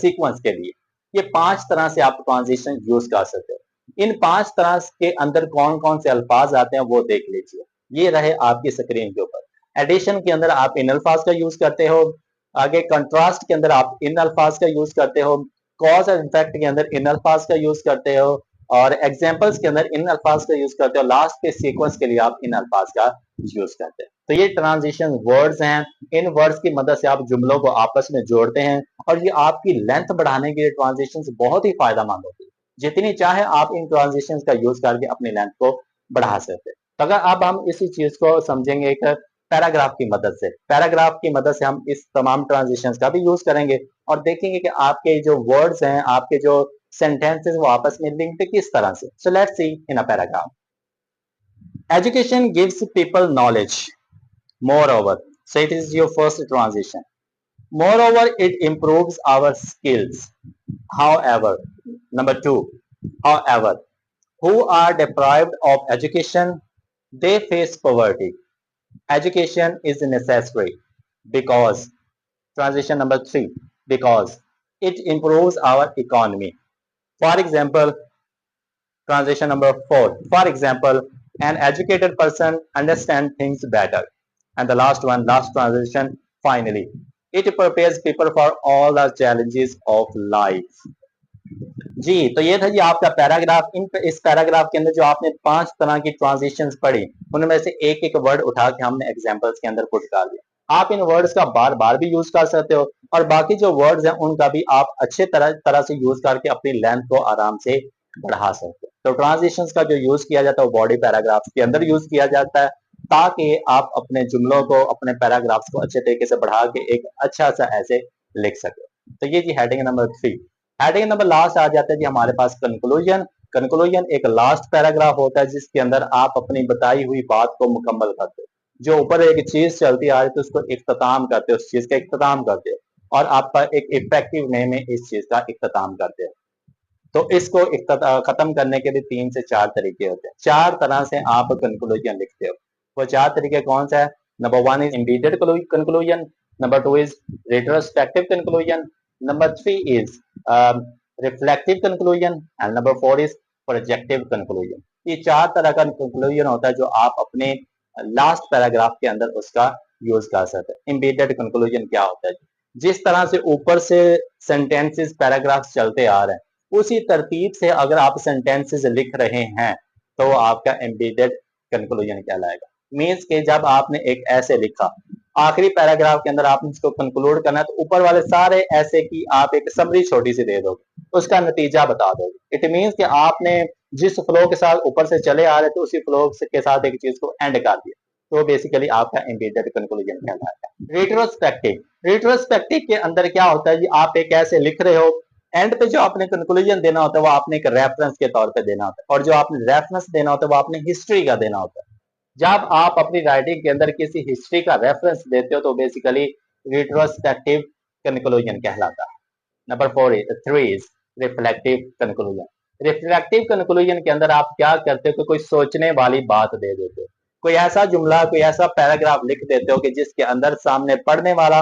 सीक्वेंस के लिए। ये 5 तरह से आप ट्रांजिशन यूज कर सकते हो। इन 5 तरह के अंदर कौन कौन से अल्फाज आते हैं वो देख लीजिए, ये रहे आपकी स्क्रीन के ऊपर। एडिशन के अंदर आप इन अल्फाज का यूज करते हो, आगे कंट्रास्ट के अंदर आप इन अल्फाज का यूज करते हो, कॉज एंड इफेक्ट के अंदर इन अल्फाज का यूज करते हो और एग्जाम्पल्स के अंदर इन अल्फाज का यूज करते हो, लास्ट के सीक्वेंस के लिए आप इन अल्फाज का यूज करते हैं। तो ये ट्रांजिशन वर्ड्स हैं, इन वर्ड्स की मदद से आप जुमलों को आपस में जोड़ते हैं और ये आपकी लेंथ बढ़ाने के लिए ट्रांजिशन बहुत ही फायदेमंद होती है। जितनी चाहे आप इन ट्रांजिशन का यूज करके अपनी लेंथ को बढ़ा सकते हैं। तो अगर अब हम इसी चीज को समझेंगे एक पैराग्राफ की मदद से, पैराग्राफ की मदद से हम इस तमाम ट्रांजिशन का भी यूज करेंगे और देखेंगे कि आपके जो वर्ड्स हैं, आपके जो सेंटेंसेस वो आपस में लिंक्ड किस तरह से। So let's see in a paragraph. Education gives people knowledge. Moreover, so it is your first transition. Moreover, it improves our skills. However, number 2, however, who are deprived of education, they face poverty. Education is necessary because, transition number 3, because it improves our economy. For example, transition number 4. For example, an educated person understands things better. And the last one, last transition, finally. It prepares people for all the challenges of life. जी, तो ये था जी आपका paragraph. इस paragraph के अंदर जो आपने 5 तरह की ट्रांजिशंस पढ़ी, उनमें से एक एक वर्ड उठा के हमने एग्जांपल्स के अंदर पुट कर दिया। आप इन वर्ड्स का बार बार भी यूज कर सकते हो और बाकी जो वर्ड्स हैं उनका भी आप अच्छे तरह से यूज करके अपनी लेंथ को आराम से बढ़ा सकते हो। तो ट्रांजिशंस का जो यूज किया जाता है वो बॉडी पैराग्राफ्स के अंदर यूज किया जाता है ताकि आप अपने जुमलों को, अपने पैराग्राफ्स को अच्छे तरीके से बढ़ा के एक अच्छा सा ऐसे लिख सके। तो ये जी heading number 3। Heading number last आ जाता है जी हमारे पास कंक्लूजन। कंक्लूजन एक लास्ट पैराग्राफ होता है जिसके अंदर आप अपनी बताई हुई बात को मुकम्मल करते हो। जो ऊपर एक चीज चलती आ रही है तो उसको इख्तिताम करते हो, उस चीज का इख्तिताम करते हो और आप एक इफेक्टिव वे में इस चीज का इख्तिताम करते हो। तो इसको खत्म करने के लिए 3 से 4 तरीके होते हैं। 4 तरह से आप कंक्लूजन लिखते हो। वो 4 तरीके कौन सा है? Number 1 is immediate conclusion, number 2 is retrospective conclusion, number 3 is reflective conclusion and number 4 is projective conclusion. ये 4 तरह का कंक्लूजन होता है जो आप अपने लास्ट पैराग्राफ के अंदर उसका यूज कर सकते हैं। इमीडिएट कंक्लूजन क्या होता है? जिस तरह से ऊपर से सेंटेंसेस पैराग्राफ्स चलते आ रहे हैं उसी तरतीब से अगर आप सेंटेंसेस लिख रहे हैं तो आपका एम्बेडेड कंक्लूजन कहलाएगा। मीन्स के जब आपने एक ऐसे लिखा, आखिरी पैराग्राफ के अंदर आपने इसको कंक्लूड करना है तो ऊपर वाले सारे ऐसे की आप एक समरी छोटी सी दे दोगे, उसका नतीजा बता दोगे। इट मीन्स कि आपने जिस फ्लो के साथ ऊपर से चले आ रहे थे उसी फ्लो के साथ एक चीज को एंड कर दिया, तो बेसिकली आपका एम्बेडेड कंक्लूजन कहलाता है। रिट्रोस्पेक्टिव। रिट्रोस्पेक्टिव के अंदर क्या होता है जी, आप एक ऐसे लिख रहे हो, एंड पे जो आपने कंक्लूजन देना होता है वो आपने एक रेफरेंस के तौर पे देना होता है और जो आपने रेफरेंस देना होता है वो आपने हिस्ट्री का देना होता है। जब आप अपनी राइटिंग के अंदर किसी हिस्ट्री का रेफरेंस देते हो तो बेसिकली रिट्रोस्पेक्टिव कंक्लूजन कहलाता है। Number 3 is reflective conclusion. Reflective conclusion के अंदर आप क्या करते हो कि कोई सोचने वाली बात दे देते हो, कोई ऐसा जुमला, कोई ऐसा पैराग्राफ लिख देते हो कि जिसके अंदर सामने पढ़ने वाला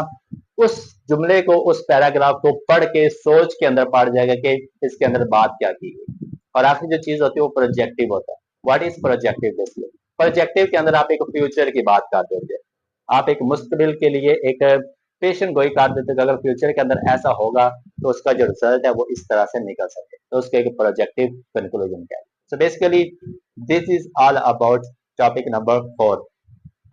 उस जुमले को, उस पैराग्राफ को पढ़ के सोच के अंदर पढ़ जाएगा कि इसके अंदर बात क्या की गई। और आखिरी जो चीज होती है वो प्रोजेक्टिव होता है। What is projective? Basically projective के अंदर आप एक फ्यूचर की बात कर देते हैं, आप एक मुस्तकबिल के लिए एक पेशेंट गोई कर देते हैं कि अगर फ्यूचर के अंदर ऐसा होगा तो उसका जो रिजल्ट है वो इस तरह से निकल सके, तो उसके एक प्रोजेक्टिव कंक्लूजन क्या है। So basically this is all about topic number 4,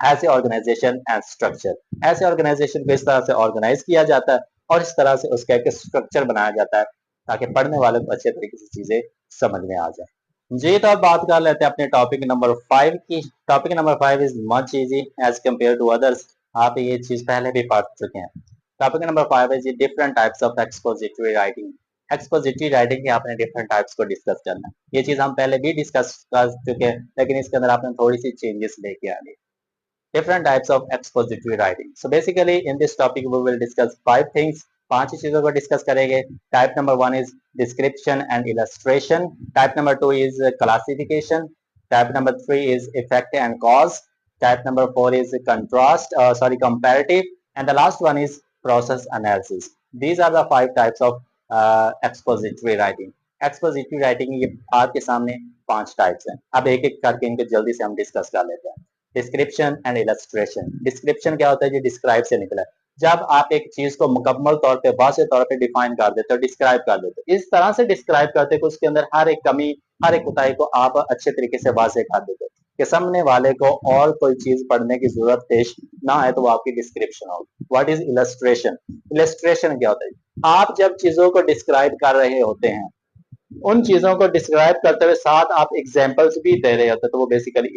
ऐसे ऑर्गेनाइजेशन एंड स्ट्रक्चर। ऐसे ऑर्गेनाइजेशन को इस तरह से ऑर्गेनाइज किया जाता है और इस तरह से उसका एक स्ट्रक्चर बनाया जाता है ताकि पढ़ने वाले को अच्छे तरीके से चीजें समझ में आ जाए। जी, तो अब बात कर लेते हैं अपने टॉपिक नंबर 5 की। Topic number 5 is much easy as compare to others. आप ये चीज पहले भी पढ़ चुके हैं। Topic number 5 is different types of expository writing. Expository writing के आपने डिफरेंट टाइप्स को डिस्कस करना है। ये चीज हम पहले भी डिस्कस कर चुके हैं, लेकिन इसके अंदर आपने थोड़ी सी चेंजेस लेके आनी। Different types of expository writing. So basically in this topic we will discuss 5 things. 5 चीजों को डिस्कस करेंगे। Type number 1 is description and illustration. Type number 2 is classification. Type number 3 is effect and cause. Type number 4 is contrast, comparative, and the last one is process analysis. These are the 5 types of expository writing. Expository writing ये आपके सामने 5 types हैं। अब एक एक करके इनको जल्दी से हम डिस्कस कर लेते हैं। Description and illustration. डिस्क्रिप्शन क्या होता है? जो डिस्क्राइब से निकला है। जब आप एक चीज को मुकम्मल तौर पे, वाज़ेह तौर पे डिफाइन कर देते हो, डिस्क्राइब कर देते हो, इस तरह से डिस्क्राइब करते हो कि उसके अंदर हर एक कमी, हर एक कोताही को आप अच्छे तरीके से वाज़ेह कर देते हो कि सामने वाले को और कोई चीज पढ़ने की जरूरत पेश ना आए, तो वो आपकी डिस्क्रिप्शन होगी। What is illustration? इलस्ट्रेशन क्या होता है? आप जब चीजों को डिस्क्राइब कर रहे होते हैं, उन चीजों को डिस्क्राइब करते हुए साथ आप एग्जांपल्स भी दे रहे होते हैं, तो वो बेसिकली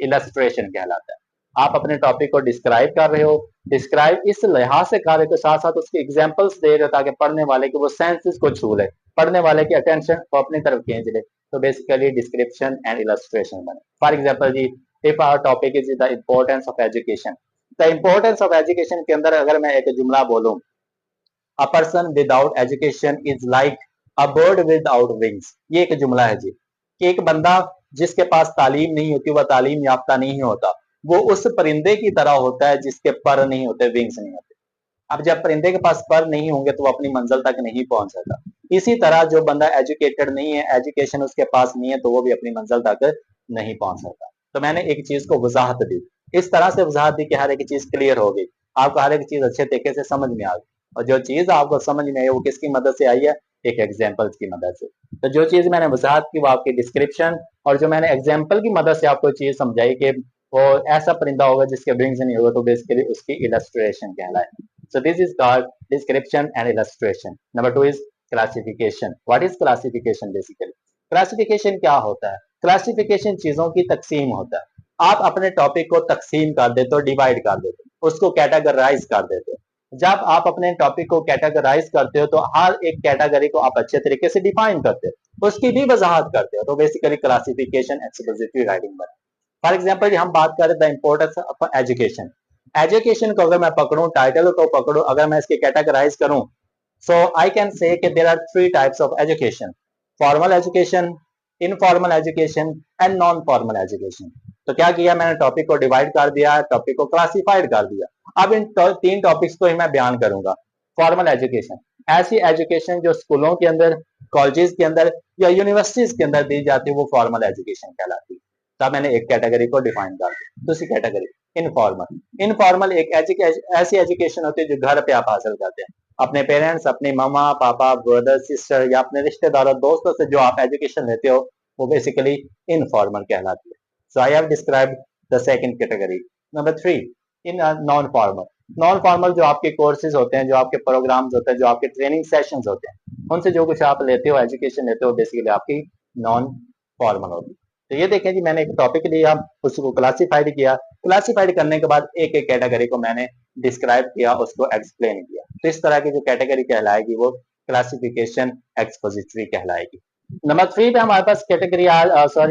इलस्ट्रेशन कहलाता है। आप अपने टॉपिक को डिस्क्राइब कर रहे हो, डिस्क्राइब इस लिहाज से कर रहे हो, साथ साथ उसके एग्जांपल्स दे रहे हो ताकि पढ़ने वाले के वो सेंसेस को छू ले, पढ़ने वाले की अटेंशन को अपनी तरफ खींच ले। तो बेसिकली डिस्क्रिप्शन एंड इलस्ट्रेशन बने। फॉर एग्जाम्पल जी, if our topic is the importance of education. The importance of education के अंदर अगर मैं एक जुमला बोलूं, a person without education is like a bird without wings. ये एक जुमला है जी कि एक बंदा जिसके पास तालीम नहीं होती, वह तालीम याफ्ता नहीं होता, वो उस परिंदे की तरह होता है जिसके पर नहीं होते, विंग्स नहीं होते। अब जब परिंदे के पास पर नहीं होंगे तो वो अपनी मंजिल तक नहीं पहुंच सकता। इसी तरह जो बंदा एजुकेटेड नहीं है, एजुकेशन उसके पास नहीं है, तो वो भी अपनी मंजिल तक नहीं पहुंच सकता। तो मैंने एक चीज को वजाहत दी, इस तरह से वजाहत दी कि हर एक चीज क्लियर हो गई, आपको हर एक चीज अच्छे तरीके से समझ में आ गई। और जो चीज आपको समझ में आई वो किसकी मदद से आई है? एक एग्जाम्पल की मदद से। तो जो चीज मैंने वजाहत की वो आपकी डिस्क्रिप्शन, और जो मैंने एग्जाम्पल की मदद से आपको चीज समझाई कि वो ऐसा परिंदा होगा जिसके विंग्स नहीं होगा, तो बेसिकली उसकी इलस्ट्रेशन कहलाए। So this is called description and illustration. Number 2 is classification. What is classification basically? Classification क्या होता है? Classification चीजों की तकसीम होता है। आप अपने टॉपिक को तकसीम कर देते हो, डिवाइड कर देते हो, उसको कैटेगराइज कर देते हो। जब आप अपने टॉपिक को कैटेगराइज करते हो तो हर एक कैटेगरी को आप अच्छे तरीके से डिफाइन करते हो, उसकी भी वजाहत करते हो, तो बेसिकली क्लासिफिकेशन एक्सपोजिटरी राइटिंग बना। फॉर एग्जाम्पल हम बात करें the importance of education. Education को अगर मैं पकड़ूं, टाइटल को पकड़ूं, अगर मैं इसके कैटेगराइज करूं, so I can say there are 3 types of education: formal education, informal education and non formal education. तो क्या किया मैंने? टॉपिक को डिवाइड कर दिया, टॉपिक को क्लासिफाइड कर दिया। अब इन 3 टॉपिक्स को ही मैं बयान करूंगा। फॉर्मल एजुकेशन, ऐसी एजुकेशन जो स्कूलों के अंदर, कॉलेजेस के अंदर या यूनिवर्सिटीज के अंदर दी जाती है, वो फॉर्मल एजुकेशन कहलाती है। तब मैंने एक कैटेगरी को डिफाइन कर दिया। दूसरी कैटेगरी इनफॉर्मल। इनफॉर्मल एक ऐसी एजुकेशन होती है जो घर पे आप हासिल करते हैं, अपने पेरेंट्स, अपने मामा पापा, ब्रदर सिस्टर या अपने रिश्तेदारों दोस्तों से जो आप एजुकेशन लेते हो, वो बेसिकली इनफॉर्मल कहलाती है। So I have described the second category. Number 3 in non formal. Non formal जो आपके कोर्सेज होते हैं, जो आपके प्रोग्राम्स होते हैं, जो आपके ट्रेनिंग सेशंस होते हैं, उनसे जो कुछ आप लेते हो, एजुकेशन लेते हो, बेसिकली आपकी नॉन फॉर्मल होती है। तो ये देखें जी, मैंने एक टॉपिक लिया, उसको क्लासिफाइड किया, क्लासिफाइड करने के बाद एक एक कैटेगरी को मैंने डिस्क्राइब किया, उसको एक्सप्लेन किया। तो इस तरह की जो कैटेगरी कहलाएगी वो क्लासिफिकेशन एक्सपोजिटरी कहलाएगी। नंबर 3 पे हमारे पास कैटेगरी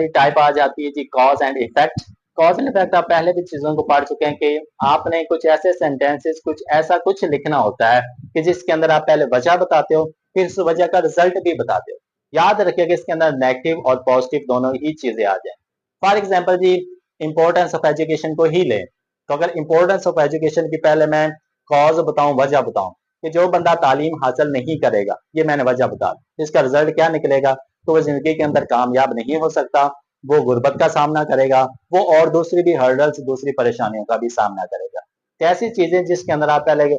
टाइप आ जाती है जी, cause and effect. Cause and effect आप पहले भी चीजों को पढ़ चुके हैं कि आपने कुछ ऐसे सेंटेंसेस कुछ ऐसा कुछ लिखना होता है कि जिसके अंदर आप पहले वजह बताते हो, फिर उस वजह का रिजल्ट भी बताते हो। याद रखिएगा इसके अंदर नेगेटिव और पॉजिटिव दोनों ही चीजें आ जाए। फॉर एग्जाम्पल जी, इंपॉर्टेंस ऑफ एजुकेशन को ही लें, तो अगर इंपॉर्टेंस ऑफ एजुकेशन की पहले मैं कॉज बताऊं, वजह बताऊं कि जो बंदा तालीम हासिल नहीं करेगा, ये मैंने वजह बता दी, इसका रिजल्ट क्या निकलेगा, तो वो जिंदगी के अंदर कामयाब नहीं हो सकता, वो गुर्बत का सामना करेगा, वो और दूसरी भी हर्डल्स, दूसरी परेशानियों का भी सामना करेगा। तो ऐसी चीजें जिसके अंदर आप पहले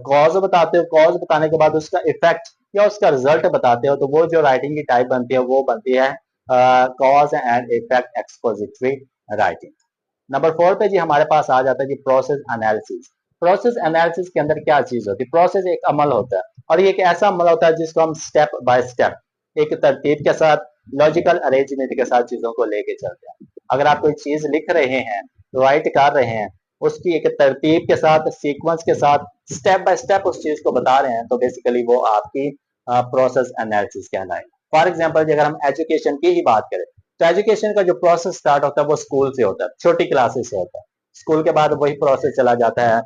कॉज बताते हो, कॉज बताने के बाद उसका इफेक्ट या उसका रिजल्ट बताते हो, तो वो जो राइटिंग की टाइप बनती है वो बनती है cause and effect expository writing. Number 4 पे जी हमारे पास आ जाता है जी प्रोसेस एनालिसिस। प्रोसेस एनालिसिस के अंदर क्या चीज होती है? प्रोसेस एक अमल होता है और ये एक ऐसा अमल होता है जिसको हम स्टेप बाय स्टेप एक तरतीब के साथ, लॉजिकल अरेंजमेंट के साथ चीजों को लेके चलते हैं। अगर आप कोई चीज लिख रहे हैं, राइट कर रहे हैं, उसकी एक तरतीब के साथ, सीक्वेंस के साथ, स्टेप बाय स्टेप उस चीज को बता रहे हैं, तो बेसिकली वो आपकी प्रोसेस एनालिसिस कहलाएगा। फॉर एग्जाम्पल अगर हम एजुकेशन की ही बात करें, तो एजुकेशन का जो प्रोसेस स्टार्ट होता है वो स्कूल से होता है, छोटी क्लासेस से होता है। स्कूल के बाद वही प्रोसेस चला जाता है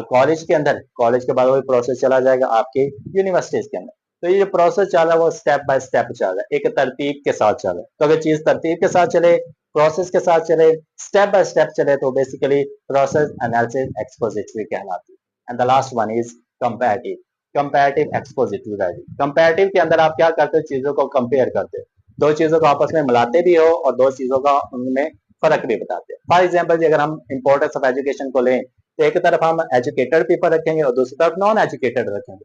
कॉलेज के अंदर, कॉलेज के बाद वही प्रोसेस चला जाएगा आपके यूनिवर्सिटीज के अंदर। तो ये जो प्रोसेस चल रहा है वो स्टेप बाय स्टेप चल रहा है, एक तरतीब के साथ चल रहा है। तो अगर चीज तरतीब के साथ चले, प्रोसेस के साथ चले, स्टेप बाय स्टेप चले, तो बेसिकली प्रोसेस एनालिसिस एक्सपोजिटरी कहलाती है। And the last one is comparative. Comparative expository writing. Comparative के अंदर आप क्या करते हो? चीजों को कंपेयर करते हो, दो चीजों को आपस में मिलाते भी हो और दो चीजों का उनमें फर्क भी बताते हैं। फॉर एग्जाम्पल अगर हम इंपॉर्टेंस ऑफ एजुकेशन को लें, तो एक तरफ हम एजुकेटेड पीपल रखेंगे और दूसरी तरफ नॉन एजुकेटेड रखेंगे।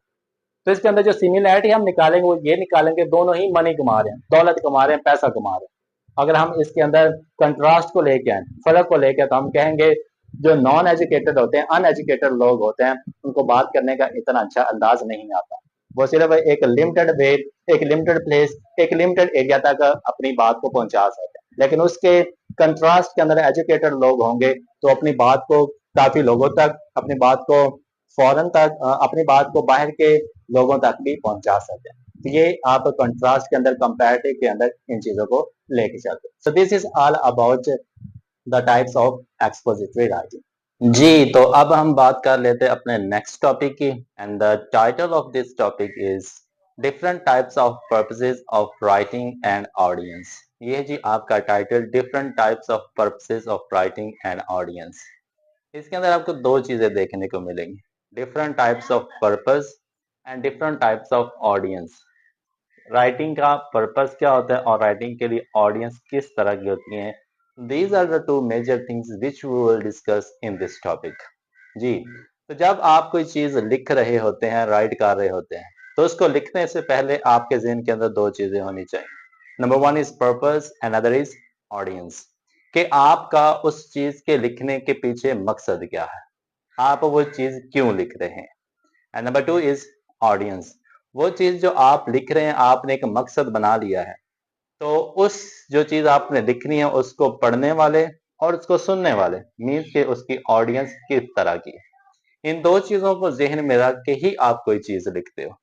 तो इसके अंदर जो सिमिलैरिटी हम निकालेंगे वो ये निकालेंगे, दोनों ही मनी कमा रहे हैं, दौलत कमा रहे हैं, पैसा कमा रहे हैं। अगर हम इसके अंदर कंट्रास्ट को लेके आए, फर्क को लेके, तो हम कहेंगे जो नॉन एजुकेटेड होते हैं, अनएजुकेटेड लोग होते हैं, उनको बात करने का इतना अच्छा अंदाज नहीं आता। वो सिर्फ एक लिमिटेड वे, एक लिमिटेड प्लेस, एक लिमिटेड एरिया तक अपनी बात को पहुंचा सकते हैं। लेकिन उसके कंट्रास्ट के अंदर एजुकेटेड लोग होंगे तो अपनी बात को काफी लोगों तक, अपनी बात को फॉरेन तक, अपनी बात को बाहर के लोगों तक भी पहुंचा सकते हैं। तो ये आप कंट्रास्ट के अंदर, कंपैरेटिव के अंदर इन चीजों को लेके चलते हैं। So this is all about the types of expository writing. जी, तो अब हम बात कर लेते हैं अपने नेक्स्ट टॉपिक की। And the title of this topic is different types of purposes of writing and audience. ये है जी आपका टाइटल, different types of purposes of writing and audience. इसके अंदर आपको दो चीजें देखने को मिलेंगी, different types of purpose and different types of audience. Writing का पर्पस क्या होता है और राइटिंग के लिए ऑडियंस किस तरह की होती है। These are the two major things which we will discuss in this topic. जी, तो जब आप कोई चीज लिख रहे होते हैं, राइट कर रहे होते हैं, तो उसको लिखने से पहले आपके जहन के अंदर दो चीजें होनी चाहिए। Number one is purpose, another is audience. कि आपका उस चीज के लिखने के पीछे मकसद क्या है, आप वो चीज क्यों लिख रहे हैं। And number two is audience. वो चीज जो आप लिख रहे हैं, आपने एक मकसद बना लिया है, तो उस जो चीज आपने लिखनी है उसको पढ़ने वाले और उसको सुनने वाले, मीन्स के उसकी ऑडियंस किस तरह की है। इन दो चीजों को जहन में रख के ही आप कोई चीज लिखते हो।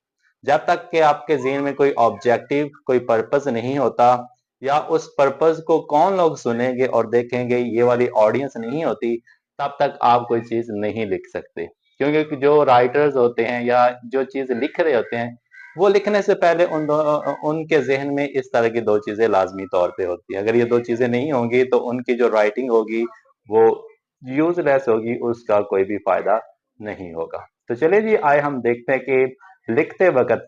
जब तक कि आपके जहन में कोई ऑब्जेक्टिव, कोई पर्पस नहीं होता, या उस पर्पस को कौन लोग सुनेंगे और देखेंगे, ये वाली ऑडियंस नहीं होती, तब तक आप कोई चीज नहीं लिख सकते। क्योंकि जो राइटर्स होते हैं या जो चीज लिख रहे होते हैं, वो लिखने से पहले उनके जहन में इस तरह की दो चीजें लाजमी तौर पे होती है। अगर ये दो चीजें नहीं होंगी तो उनकी जो राइटिंग होगी वो यूजलेस होगी, उसका कोई भी फायदा नहीं होगा। तो चलिए जी, आए हम देखते हैं कि लिखते वक्त,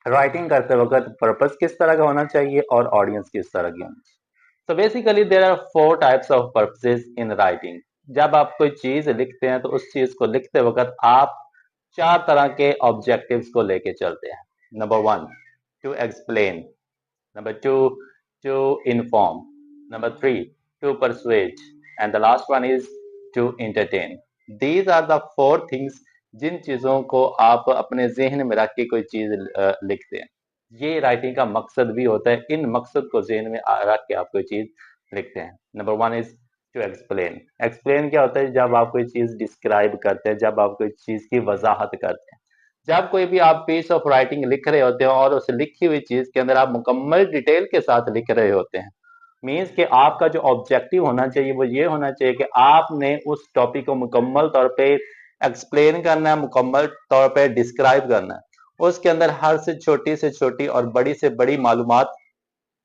राइटिंग करते वक्त पर्पस किस तरह का होना चाहिए और ऑडियंस किस तरह की होनी चाहिए। तो basically there are four types of purposes in writing. जब आप कोई चीज लिखते हैं तो उस चीज को लिखते वक्त आप चार तरह के ऑब्जेक्टिव्स को लेके चलते हैं। Number one, to explain. Number two, to inform. Number three, to persuade. And the last one is to entertain. These are the four things जिन चीजों को आप अपने जहन में रख के कोई चीज लिखते हैं। ये राइटिंग का मकसद भी होता है, इन मकसद को जहन में रख के आप कोई चीज लिखते हैं। Number one is to explain. Explain क्या होता है? जब आप कोई चीज डिस्क्राइब करते हैं, जब आप कोई चीज की वजाहत करते हैं। जब कोई भी आप पीस ऑफ राइटिंग लिख रहे होते हैं और उस लिखी हुई चीज के अंदर आप मुकम्मल डिटेल के साथ लिख रहे होते हैं, मीन्स कि आपका जो ऑब्जेक्टिव होना चाहिए वो ये होना चाहिए कि आपने उस टॉपिक को मुकम्मल तौर पे एक्सप्लेन करना है, मुकम्मल तौर पे डिस्क्राइब करना है। उसके अंदर हर से छोटी और बड़ी से बड़ी मालूमात,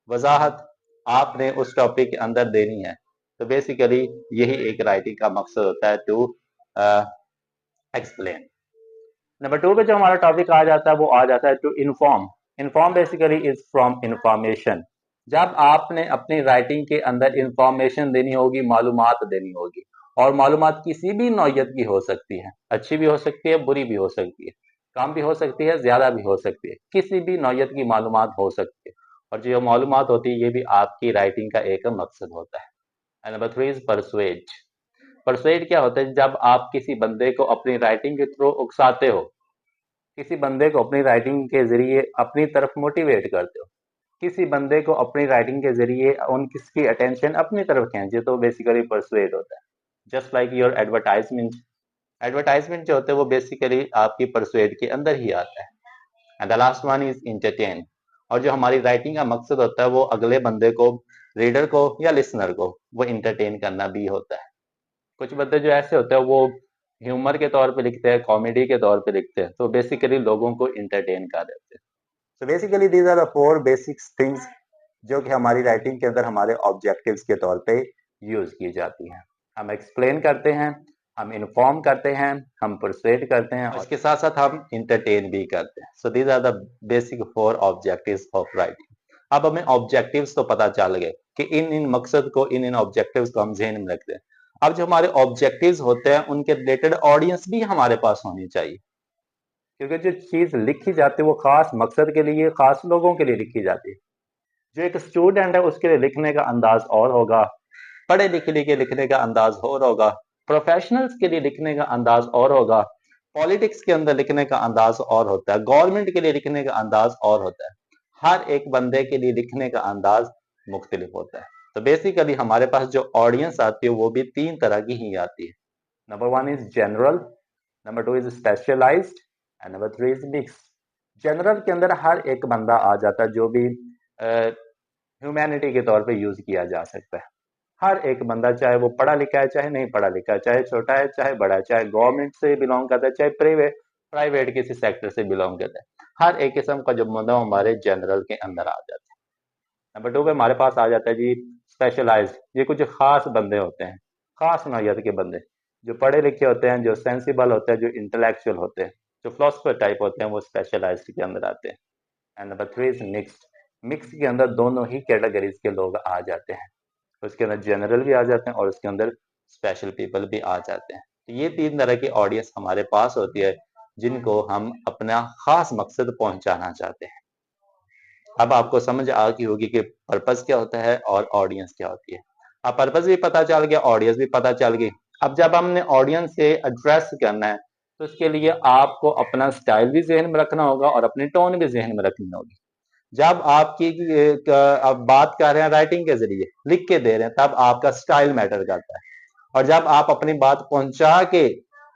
वजाहत आपने उस टॉपिक के अंदर देनी है। तो बेसिकली यही एक राइटिंग का मकसद होता है, टू एक्सप्लेन। नंबर 2 पे जो हमारा टॉपिक आ जाता है वो आ जाता है to inform. Inform basically is from information. जब आपने अपनी राइटिंग के अंदर इंफॉर्मेशन देनी होगी, मालूमात देनी होगी, और मालूमात किसी भी नौयत की हो सकती है, अच्छी भी हो सकती है, बुरी भी हो सकती है, कम भी हो सकती है, ज्यादा भी हो सकती है, किसी भी नौयत की मालूमात हो सकती है। और जो मालूमात होती है ये भी आपकी राइटिंग का एक मकसद होता है। Number 3 is persuade. परसुएट क्या होता है? जब आप किसी बंदे को अपनी राइटिंग के थ्रू उकसाते हो, किसी बंदे को अपनी राइटिंग के जरिए अपनी तरफ मोटिवेट करते हो, किसी बंदे को अपनी राइटिंग के जरिए किसकी अटेंशन अपनी तरफ खींचे, तो बेसिकली परसुएट होता है। Just like your advertisement. Advertisement जो होता है वो बेसिकली आपकी परसुएट के अंदर ही आता है। And the last one is entertain. और जो हमारी राइटिंग का मकसद होता है वो अगले बंदे को, रीडर को या लिसनर को, वो इंटरटेन करना भी होता है। कुछ बंदे जो ऐसे होते हैं वो ह्यूमर के तौर पे लिखते हैं, कॉमेडी के तौर पे लिखते हैं, तो बेसिकली लोगों को इंटरटेन कर देते हैं। So basically these are the 4 basic things जो कि हमारी राइटिंग के अंदर हमारे ऑब्जेक्टिव्स के तौर पे यूज की जाती हैं। हम एक्सप्लेन करते हैं, हम इन्फॉर्म करते हैं, हम परsuade करते हैं, और इसके साथ साथ हम इंटरटेन भी करते हैं। So these are the basic 4 objectives of writing. अब हमें ऑब्जेक्टिव्स तो पता चल गए कि इन मकसद को, इन ऑब्जेक्टिव्स को हम ज़हन में रखते हैं। अब जो हमारे ऑब्जेक्टिव्स होते हैं उनके रिलेटेड ऑडियंस भी हमारे पास होनी चाहिए, क्योंकि जो चीज लिखी जाती है वो खास मकसद के लिए, खास लोगों के लिए लिखी जाती है। जो एक स्टूडेंट है उसके लिए लिखने का अंदाज और होगा, पढ़े लिखे के लिखने का अंदाज और होगा, प्रोफेशनल्स के लिए लिखने का अंदाज और होगा, पॉलिटिक्स के अंदर लिखने का अंदाज और होता है, गवर्नमेंट के लिए लिखने का अंदाज और होता है। हर एक बंदे के लिए लिखने का अंदाज मुख्तलिफ होता है। तो बेसिकली हमारे पास जो ऑडियंस आती है वो भी 3 तरह की ही आती है। Number 1 is general, number 2 is specialised, and number 3 is mix. General के अंदर हर एक बंदा आ जाता है जो भी ह्यूमैनिटी के तौर पे यूज किया जा सकता है। हर एक बंदा, चाहे वो पढ़ा लिखा है चाहे नहीं पढ़ा लिखा है, चाहे छोटा है चाहे बड़ा है, चाहे गवर्नमेंट से बिलोंग करता है चाहे प्राइवेट प्राइवेट किसी सेक्टर से बिलोंग करता है, हर एक किस्म का जो बंदा हमारे जनरल के अंदर आ जाता है। नंबर 2 पे हमारे पास आ जाता है जी स्पेशलाइज्ड। ये कुछ खास बंदे होते हैं, खास नौयत के बंदे, जो पढ़े लिखे होते हैं, जो सेंसिबल होते हैं, जो इंटेलेक्चुअल होते हैं, जो फिलोसफर टाइप होते हैं, वो स्पेशलाइज्ड के अंदर आते हैं। And number 3 is mixed. Mix के अंदर दोनों ही कैटेगरीज के लोग आ जाते हैं। उसके अंदर जनरल भी आ जाते हैं और उसके अंदर स्पेशल पीपल भी आ जाते हैं। तो ये 3 तरह की ऑडियंस हमारे पास होती है जिनको हम अपना खास मकसद पहुंचाना चाहते हैं। अब आपको समझ आ गई होगी कि पर्पस क्या होता है और ऑडियंस क्या होती है। अब पर्पस भी पता चल गया, ऑडियंस भी पता चल गई। अब जब हमने ऑडियंस से एड्रेस करना है तो उसके लिए आपको अपना स्टाइल भी जहन में रखना होगा और अपनी टोन भी जहन में रखनी होगी। जब आपकी आप बात कर रहे हैं राइटिंग के जरिए, लिख के दे रहे हैं, तब आपका स्टाइल मैटर करता है। और जब आप अपनी बात पहुंचा के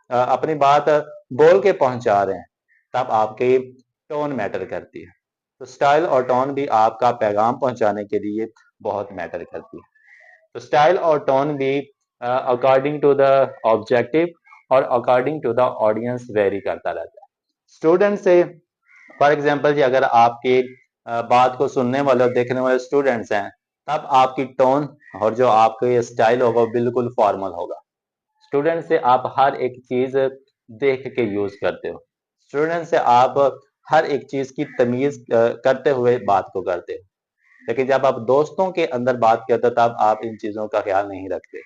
अपनी बात बोल के पहुंचा रहे हैं, तब आपकी टोन मैटर करती है। तो स्टाइल और टोन भी आपका पैगाम पहुंचाने के लिए बहुत मैटर करती है। तो स्टाइल और टोन भी अकॉर्डिंग टू द ऑब्जेक्टिव और according to the audience vary करता रहता है। स्टूडेंट से फॉर एग्जाम्पल जी, अगर आपकी बात को सुनने वाले और देखने वाले स्टूडेंट्स हैं, तब आपकी टोन और जो आपका ये स्टाइल होगा बिल्कुल फॉर्मल होगा। स्टूडेंट से आप हर एक चीज देख के यूज करते हो, स्टूडेंट से आप हर एक चीज की तमीज करते हुए बात को करते हो। लेकिन जब आप दोस्तों के अंदर बात करते हो तब आप इन चीजों का ख्याल नहीं रखते।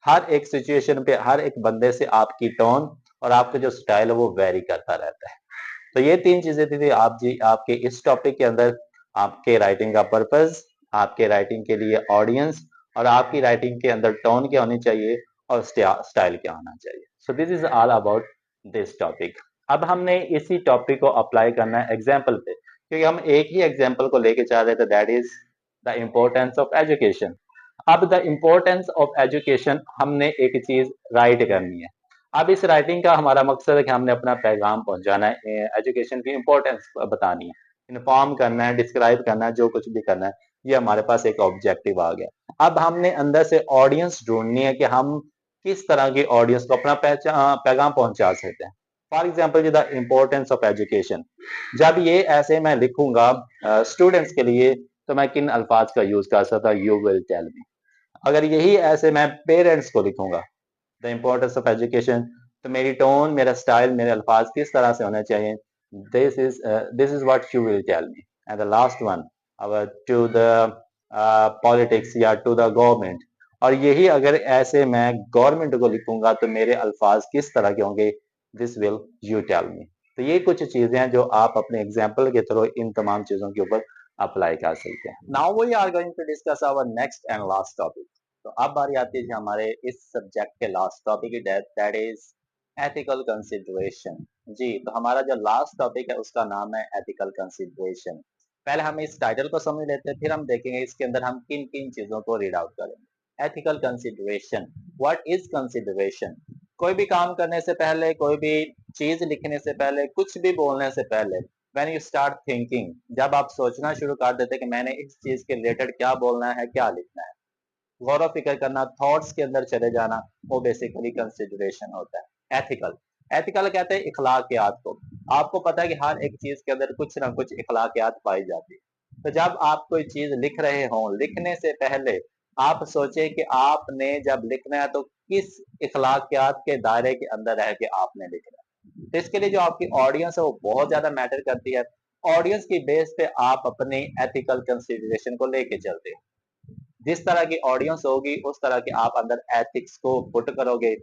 हर एक सिचुएशन पे, हर एक बंदे से आपकी टोन और आपका जो स्टाइल है वो वेरी करता रहता है। तो ये 3 चीजें थी आप जी आपके इस टॉपिक के अंदर। आपके राइटिंग का पर्पस, आपके राइटिंग के लिए ऑडियंस, और आपकी राइटिंग के अंदर टोन क्या होनी चाहिए और स्टाइल क्या होना चाहिए। सो this is all about this topic. अब हमने इसी टॉपिक को अप्लाई करना है एग्जाम्पल पे, क्योंकि हम एक ही एग्जाम्पल को लेके चाह रहे थे, that is the importance of education. अब द इम्पोर्टेंस ऑफ एजुकेशन, हमने एक चीज राइट करनी है। अब इस राइटिंग का हमारा मकसद है कि हमने अपना पैगाम पहुंचाना है, एजुकेशन की इम्पोर्टेंस बतानी है, इन्फॉर्म करना है, डिस्क्राइब करना है, जो कुछ भी करना है। ये हमारे पास एक ऑब्जेक्टिव आ गया। अब हमने अंदर से ऑडियंस ढूंढनी है कि हम किस तरह की ऑडियंस को अपना पैगाम पहुंचा सकते हैं। For example the importance of education, जब ये ऐसे मैं लिखूंगा स्टूडेंट्स के लिए, तो मैं किन अल्फाज का यूज कर सकता हूँ, यू विल टेल मी। अगर यही ऐसे मैं पेरेंट्स को लिखूंगा, द इम्पोर्टेंस ऑफ एजुकेशन, तो मेरी टोन, मेरा स्टाइल, मेरे अल्फाज किस तरह से होने चाहिए, this is what you will tell me. And the last one, to the politics या टू द गवर्नमेंट, और यही अगर ऐसे मैं गवर्नमेंट को लिखूंगा तो मेरे अल्फाज किस तरह के होंगे, this will you tell me. तो ये कुछ चीजें हैं जो आप अपने एग्जाम्पल के थ्रू इन तमाम चीजों के ऊपर अप्लाई कर सकते हैं। Now we are going to discuss our next and last topic. तो अब बारी आती है हमारे इस सब्जेक्ट के लास्ट टॉपिक की, दैट इज एथिकल कंसिडरेशन। जी, तो हमारा जो लास्ट टॉपिक है उसका नाम है एथिकल कंसिडरेशन। पहले हम इस टाइटल को समझ लेते हैं, फिर हम देखेंगे इसके अंदर हम किन किन चीजों को रीड आउट करेंगे। Ethical consideration, what is consideration? कोई भी काम करने से पहले, कोई भी चीज लिखने से पहले, कुछ भी बोलने से पहले, व्हेन यू स्टार्ट थिंकिंग, जब आप सोचना शुरू कर देते हैं कि मैंने इस चीज के रिलेटेड क्या बोलना है, क्या लिखना है, गौर फिक्र करना, थॉट्स के अंदर चले जाना, वो बेसिकली कंसिडरेशन होता है। एथिकल, एथिकल कहते हैं इखलाकियात को। आपको पता है कि हर एक चीज के अंदर कुछ ना कुछ इखलाकियात पाई जाती है। तो जब आप कोई चीज लिख रहे हो, लिखने से पहले आप सोचे कि आपने जब लिखना है तो किस इखलाकियात के दायरे के अंदर रह के आपने लिखना है। तो इसके लिए जो आपकी ऑडियंस है वो बहुत ज्यादा मैटर करती है। ऑडियंस की बेस पे आप अपनी एथिकल कंसिडरेशन को लेके चलते हो। जिस तरह की ऑडियंस होगी उस तरह के आप अंदर एथिक्स को पुट करोगे,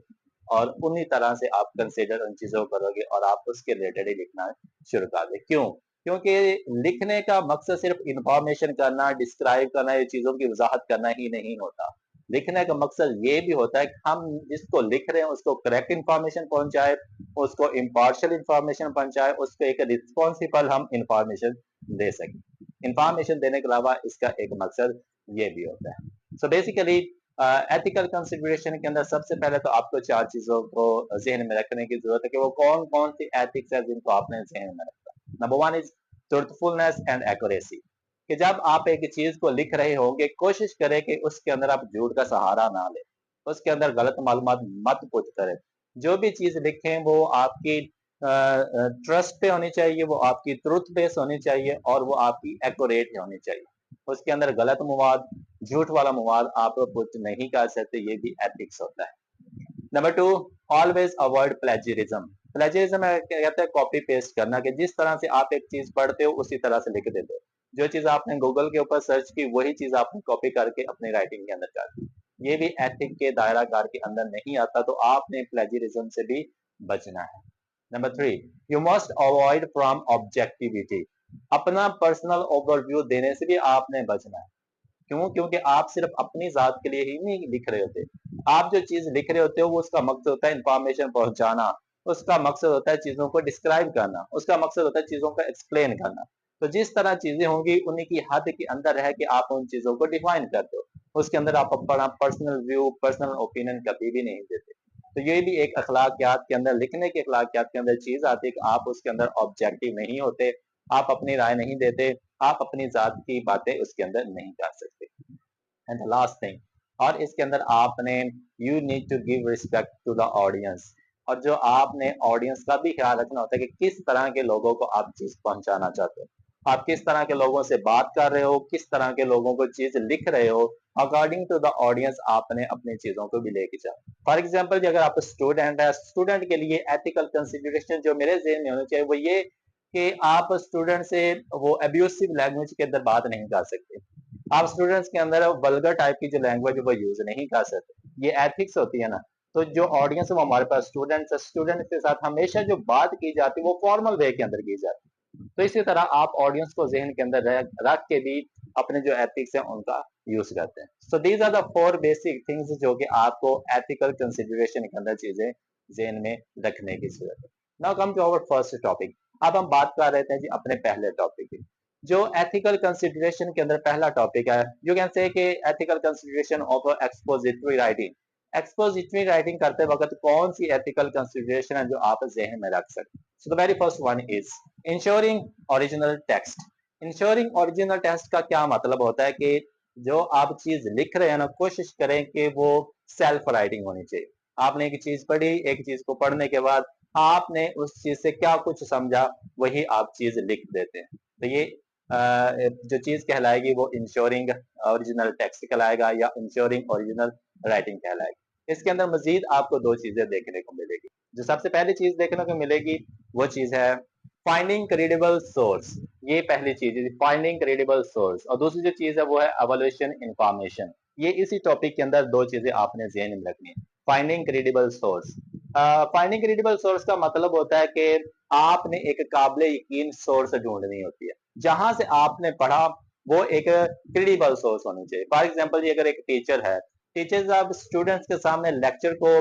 और उन्हीं तरह से आप कंसिडर उन चीजों को करोगे और आप उसके रिलेटेड ही लिखना शुरू कर दे। क्यों? क्योंकि लिखने का मकसद सिर्फ इंफॉर्मेशन करना, डिस्क्राइब करना, ये चीजों की वजाहत करना ही नहीं होता। लिखने का मकसद ये भी होता है कि हम जिसको लिख रहे हैं उसको करेक्ट इंफॉर्मेशन पहुंचाए, उसको इम्पार्शियल इंफॉर्मेशन पहुंचाए, उसको एक रिस्पॉन्सिबल हम इंफॉर्मेशन दे सकें। इंफॉर्मेशन देने के अलावा इसका एक मकसद ये भी होता है। सो बेसिकली एथिकल कंसिडरेशन के अंदर सबसे पहले तो आपको चार चीजों को जहन में रखने की जरूरत है कि वो कौन कौन सी एथिक्स है जिनको आपने जहन में रखा। Number one is truthfulness and accuracy, कि जब आप एक चीज को लिख रहे होंगे कोशिश करें कि उसके अंदर आप झूठ का सहारा ना लें, उसके अंदर गलत मालूमात मत पुट करें। जो भी चीज लिखें वो आपकी ट्रस्ट पे होनी चाहिए, वो आपकी ट्रुथ बेस होनी चाहिए, और वो आपकी एक्यूरेट होनी चाहिए। उसके अंदर गलत मवाद, झूठ वाला मवाद आप पुट नहीं कर सकते, ये भी एथिक्स होता है। Number two, always avoid plagiarism. Plagiarism कहते हैं कॉपी पेस्ट करना, कि जिस तरह से आप एक चीज पढ़ते हो उसी तरह से लिख देते हो। जो चीज आपने गूगल के ऊपर सर्च की वही चीज आपने कॉपी करके अपनी राइटिंग के अंदर कर दी। ये भी एथिक के दायरा कार के अंदर नहीं आता, तो आपने प्लेजरिज्म से भी बचना है। Number three, you must avoid from objectivity. अपना पर्सनल ओवरव्यू देने से भी आपने बचना है। क्यों? क्योंकि आप सिर्फ अपनी जात के लिए ही नहीं लिख रहे होते। आप जो चीज लिख रहे होते हो वो उसका मकसद होता है इंफॉर्मेशन पहुंचाना, उसका मकसद होता है चीजों को डिस्क्राइब करना, उसका मकसद होता है चीजों का एक्सप्लेन करना। तो जिस तरह चीजें होंगी उन्हीं की हद के अंदर रह के आप उन चीजों को डिफाइन करते हो। उसके अंदर आप अपना पर्सनल व्यू, पर्सनल ओपिनियन कभी भी नहीं देते। तो ये भी एक अखलाकियात के अंदर, लिखने के अखलाकियात के अंदर चीज आती है कि आप उसके अंदर ऑब्जेक्टिव नहीं होते, आप अपनी राय नहीं देते, आप अपनी जात की बातें उसके अंदर नहीं कर सकते। एंड द लास्ट थिंग, और इसके अंदर आपने, you need to give respect to the audience. और जो आपने ऑडियंस का भी ख्याल रखना होता है कि किस तरह के लोगों को आप चीज पहुंचाना चाहते हो, आप किस तरह के लोगों से बात कर रहे हो, किस तरह के लोगों को चीज लिख रहे हो, अकॉर्डिंग टू द ऑडियंस आपने अपनी चीजों को भी लेके जाना। फॉर एग्जाम्पल, अगर आप स्टूडेंट है, स्टूडेंट के लिए एथिकल कंसिडरेशन जो मेरे जहन में होनी चाहिए वो ये कि आप स्टूडेंट से वो अब्यूसिव लैंग्वेज के अंदर बात नहीं कर सकते। आप स्टूडेंट्स के अंदर वल्गर टाइप की जो लैंग्वेज वो यूज नहीं कर सकते। ये एथिक्स होती है ना। तो जो ऑडियंस है वो हमारे पास स्टूडेंट्स है, स्टूडेंट के साथ हमेशा जो बात की जाती है वो फॉर्मल वे के अंदर की जाती है। तो इसी तरह आप ऑडियंस को जहन के अंदर रख के भी अपने जो एथिक्स है उनका यूज करते हैं। So these are the four basic things जो कि आपको एथिकल कंसिडरेशन के अंदर चीजें जहन में रखने की जरूरत है। Now come to our first topic. अब हम बात कर रहे थे जी अपने पहले टॉपिक की। जो एथिकल कंसिडरेशन के अंदर पहला टॉपिक है, यू कैन से कि ethical consideration of expository writing. Expository writing करते वक्त कौन सी एथिकल कंसिडरेशन है जो आप जहन में रख सकते। सो the very first one is ensuring original text. Ensuring original text का क्या मतलब होता है कि जो आप चीज लिख रहे हैं ना, कोशिश करें कि वो सेल्फ राइटिंग होनी चाहिए। आपने एक चीज पढ़ी, एक चीज को पढ़ने के बाद आपने उस चीज से क्या कुछ समझा, वही आप चीज लिख देते हैं। तो ये जो चीज कहलाएगी वो इंश्योरिंग ओरिजिनल टेक्स्ट कहलाएगा या इंश्योरिंग ओरिजिनल राइटिंग कहलाएगी। इसके अंदर मजीद आपको दो चीजें देखने को मिलेगी। जो सबसे पहली चीज देखने को मिलेगी वो चीज है फाइंडिंग क्रेडिबल सोर्स। ये पहली चीज है, फाइंडिंग क्रेडिबल सोर्स। और दूसरी जो चीज है वो है एवोल्यूशन इंफॉर्मेशन। ये इसी टॉपिक के अंदर दो चीजें आपने ध्यान में रखनी है। Finding credible source, finding credible source का मतलब होता है कि आपने एक काबिल यकीन सोर्स ढूंढनी होती है। जहां से आपने पढ़ा वो एक क्रेडिबल सोर्स होनी चाहिए। फॉर एग्जाम्पल, अगर एक टीचर है, टीचर जब स्टूडेंट्स के सामने लेक्चर को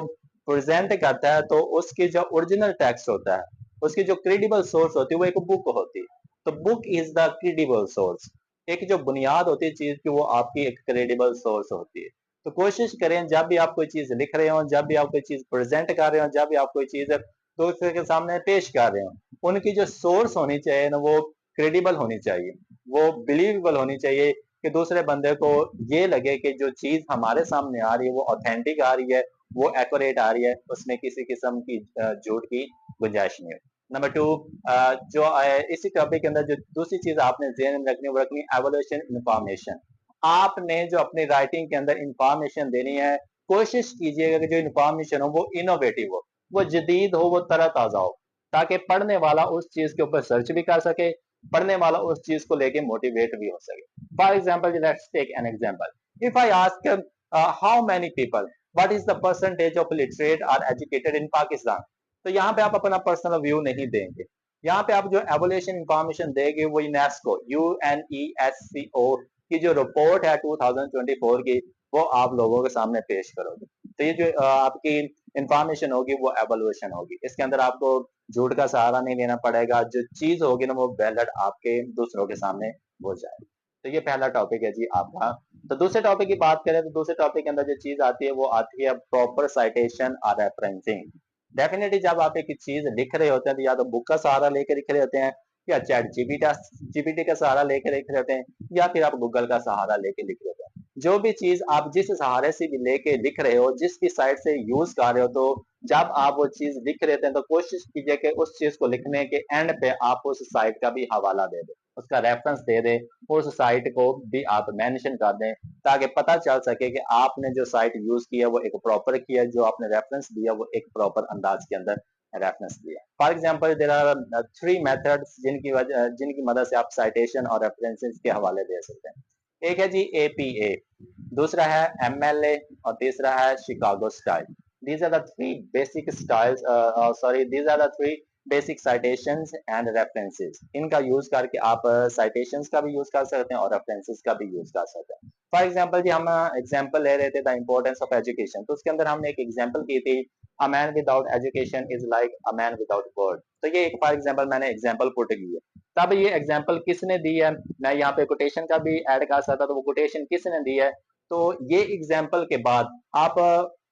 प्रेजेंट करता है तो उसकी जो ओरिजिनल टेक्स्ट होता है, उसकी जो क्रेडिबल सोर्स होती है वो एक बुक होती है। तो book is the credible source. एक जो बुनियाद होती है चीज की, वो आपकी एक क्रेडिबल सोर्स होती है। तो कोशिश करें जब भी आप कोई चीज लिख रहे हो, जब भी आप कोई चीज प्रेजेंट कर रहे हो, जब भी आप कोई चीज दूसरे के सामने पेश कर रहे हो, उनकी जो सोर्स होनी चाहिए ना, वो क्रेडिबल होनी चाहिए, वो बिलीवेबल होनी चाहिए कि दूसरे बंदे को ये लगे कि जो चीज हमारे सामने आ रही है वो ऑथेंटिक आ रही है, वो एक्यूरेट आ रही है, उसमें किसी किस्म की झूठ की गुंजाइश नहीं है। नंबर टू, जो इसी टॉपिक के अंदर जो दूसरी चीज आपने ध्यान में रखनी, वो रखनी एवोल्यूशन इंफॉर्मेशन। आपने जो अपनी राइटिंग के अंदर इंफॉर्मेशन देनी है, कोशिश कीजिएगा कि जो इंफॉर्मेशन हो वो इनोवेटिव हो, वो जदीद हो, वो तरह ताजा हो, ताकि पढ़ने वाला उस चीज के ऊपर सर्च भी कर सके, पढ़ने वाला उस चीज को लेके मोटिवेट भी हो सके। For example, let's take an example. If I ask how many people, what is the percentage of literate or educated in Pakistan, तो यहाँ पे आप अपना पर्सनल व्यू नहीं देंगे। यहाँ पे आप जो एवोल्यूशन इंफॉर्मेशन देंगे वो यूनेस्को, UNESCO की जो रिपोर्ट है 2024 की, वो आप लोगों के सामने पेश करोगे। तो ये जो आपकी इंफॉर्मेशन होगी वो एवोल्यूशन होगी। इसके अंदर आपको झूठ का सहारा नहीं लेना पड़ेगा, जो चीज होगी ना वो वैलिड आपके दूसरों के सामने हो जाए। तो ये पहला टॉपिक है जी आपका। तो दूसरे टॉपिक की बात करें तो दूसरे टॉपिक के अंदर जो चीज आती है वो आती है प्रॉपर साइटेशन और रेफरेंसिंग। डेफिनेटली जब आप एक चीज लिख रहे होते हैं तो या तो बुक का सहारा लेकर लिख रहे होते हैं, या चैट जीपीटी का सहारा लेकर लिख रहे होते हैं, या फिर आप गूगल का सहारा लेके लिख रहे होते हैं। जो भी चीज आप जिस सहारे से भी लेके लिख रहे हो, जिस भी साइट से यूज कर रहे हो, तो जब आप वो चीज लिख रहे थे तो कोशिश कीजिए कि उस चीज को लिखने के एंड पे आप उस साइट का भी हवाला दे दें, उसका रेफरेंस दे दें, उस साइट को भी आप मेंशन कर दें, ताकि पता चल सके कि आपने जो साइट यूज किया वो एक प्रॉपर किया, जो आपने रेफरेंस दिया वो एक प्रॉपर अंदाज के अंदर रेफरेंस दिया। For example, there are three methods जिनकी मदद से आप साइटेशन और रेफरेंसेस के हवाले दे सकते हैं। एक है जी APA, दूसरा है MLA, और तीसरा है Chicago style. These are the three basic styles, sorry, these are the three basic citations and references. इनका यूज करके आप साइटेशंस का भी यूज कर सकते हैं और रेफरेंसेस का भी यूज कर सकते हैं। फॉर एग्जाम्पल जी, हम एग्जाम्पल ले रहे थे द इम्पोर्टेंस ऑफ एजुकेशन, तो उसके अंदर हमने एक एग्जाम्पल की थी, a man without education is like a man without word. तो ये एक फॉर एग्जाम्पल मैंने एग्जाम्पल पुट की है। तब ये एग्जाम्पल किसने दी है, मैं यहाँ पे कोटेशन का भी ऐड कर सकता, तो वो कोटेशन किसने दी है। तो ये एग्जाम्पल के बाद आप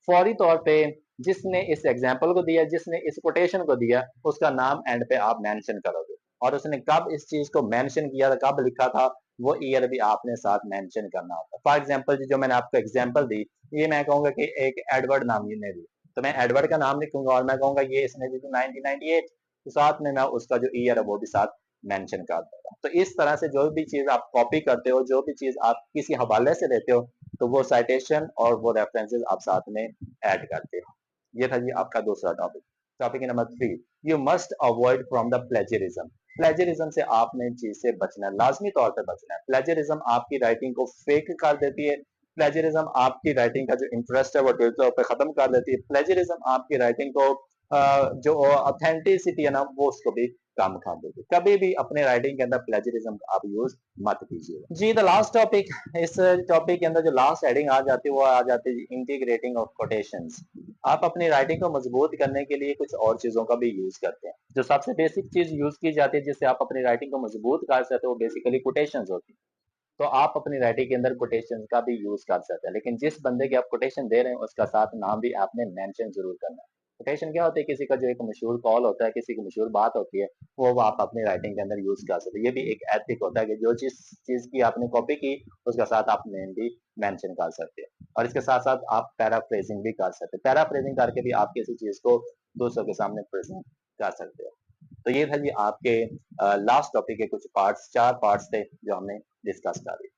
फौरी तौर पे जिसने इस एग्जाम्पल को दिया, जिसने इस कोटेशन को दिया, उसका नाम एंड पे आप मेंशन करोगे, और उसने कब इस चीज को मेंशन किया था, कब लिखा था, वो ईयर भी आपने साथ मेंशन करना होता है। फॉर एग्जाम्पल जो मैंने आपको एग्जाम्पल दी, ये मैं कहूंगा कि एक एडवर्ड नाम ने दी, तो मैं एडवर्ड का नाम लिखूंगा और मैं कहूंगा ये इसने दी थी 1998, तो साथ में मैं उसका जो ईयर है वो भी साथ मेंशन कर दूंगा। तो इस तरह से जो भी चीज आप कॉपी करते हो, जो भी चीज आप किसी हवाले से लेते हो, तो वो साइटेशन और वो रेफरेंसेस आप साथ में ऐड करते हो। ये था जी आपका दूसरा topic. Topic number 3, you must avoid from the plagiarism. Plagiarism से आपने इन चीज से बचना है, लाजमी तौर पर बचना है। प्लेजरिज्म आपकी राइटिंग को फेक कर देती है, प्लेजरिज्म आपकी राइटिंग का जो इंटरेस्ट है वो टोटल पे खत्म कर देती है, प्लेजरिज्म आपकी राइटिंग को जो ऑथेंटिसिटी है ना वो उसको भी कम कर देती है। कभी भी अपने राइटिंग के अंदर प्लेजरिज्म का आप यूज मत कीजिए जी। द लास्ट टॉपिक, इस टॉपिक के अंदर जो लास्ट हेडिंग आ जाती है वो आ जाती है इंटीग्रेटिंग ऑफ कोटेशंस। आप अपनी राइटिंग को मजबूत करने के लिए कुछ और चीजों का भी यूज करते हैं। जो सबसे बेसिक चीज यूज की जाती है जिससे आप अपनी राइटिंग को मजबूत कर सकते हो, वो बेसिकली कोटेशंस होती है। तो आप अपनी राइटिंग के अंदर कोटेशन का भी यूज कर सकते हैं, लेकिन जिस बंदे के आप कोटेशन दे रहे हैं उसका साथ नाम भी आपने मेंशन जरूर करना है। कोटेशन क्या होती है? किसी का जो एक मशहूर कॉल होता है, किसी की मशहूर बात होती है, वो आप अपनी राइटिंग के अंदर यूज़ कर सकते हैं। ये भी एक एथिक होता है कि जो चीज़ की आपने कॉपी की, उसके साथ आप नेम भी मेंशन कर सकते हैं और इसके साथ-साथ आप पैराफ्रेज़िंग भी कर सकते हैं। पैराफ्रेज़िंग करके भी आप किसी चीज़ को दूसरों के सामने प्रेज़ेंट कर सकते हो। तो ये था जी आपके लास्ट टॉपिक के कुछ पार्ट्स, 4 पार्ट्स थे जो हमने डिस्कस कर लिए।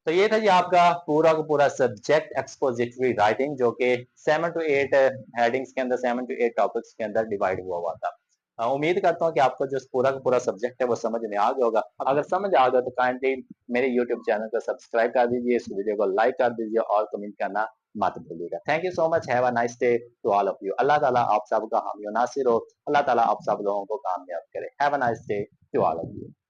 तो ये था जी आपका पूरा का पूरा सब्जेक्ट एक्सपोजिटरी राइटिंग जो कि 7 टू 8 हेडिंग्स के अंदर 7 टू 8 टॉपिक्स के अंदर डिवाइड हुआ था। उम्मीद करता हूँ कि आपको जो पूरा का पूरा सब्जेक्ट है वो समझ में आ गया होगा। अगर समझ आ गया तो काइंडली मेरे यूट्यूब चैनल को सब्सक्राइब कर दीजिए, इस वीडियो को लाइक कर दीजिए और कमेंट करना मत भूलिएगा। Thank you so much. Have a nice day to all of you. अल्लाह ताला आप सबका हामी और नासिर हो। अल्लाह ताला आप सब लोगों को कामयाब करे। Have a nice day to all of you.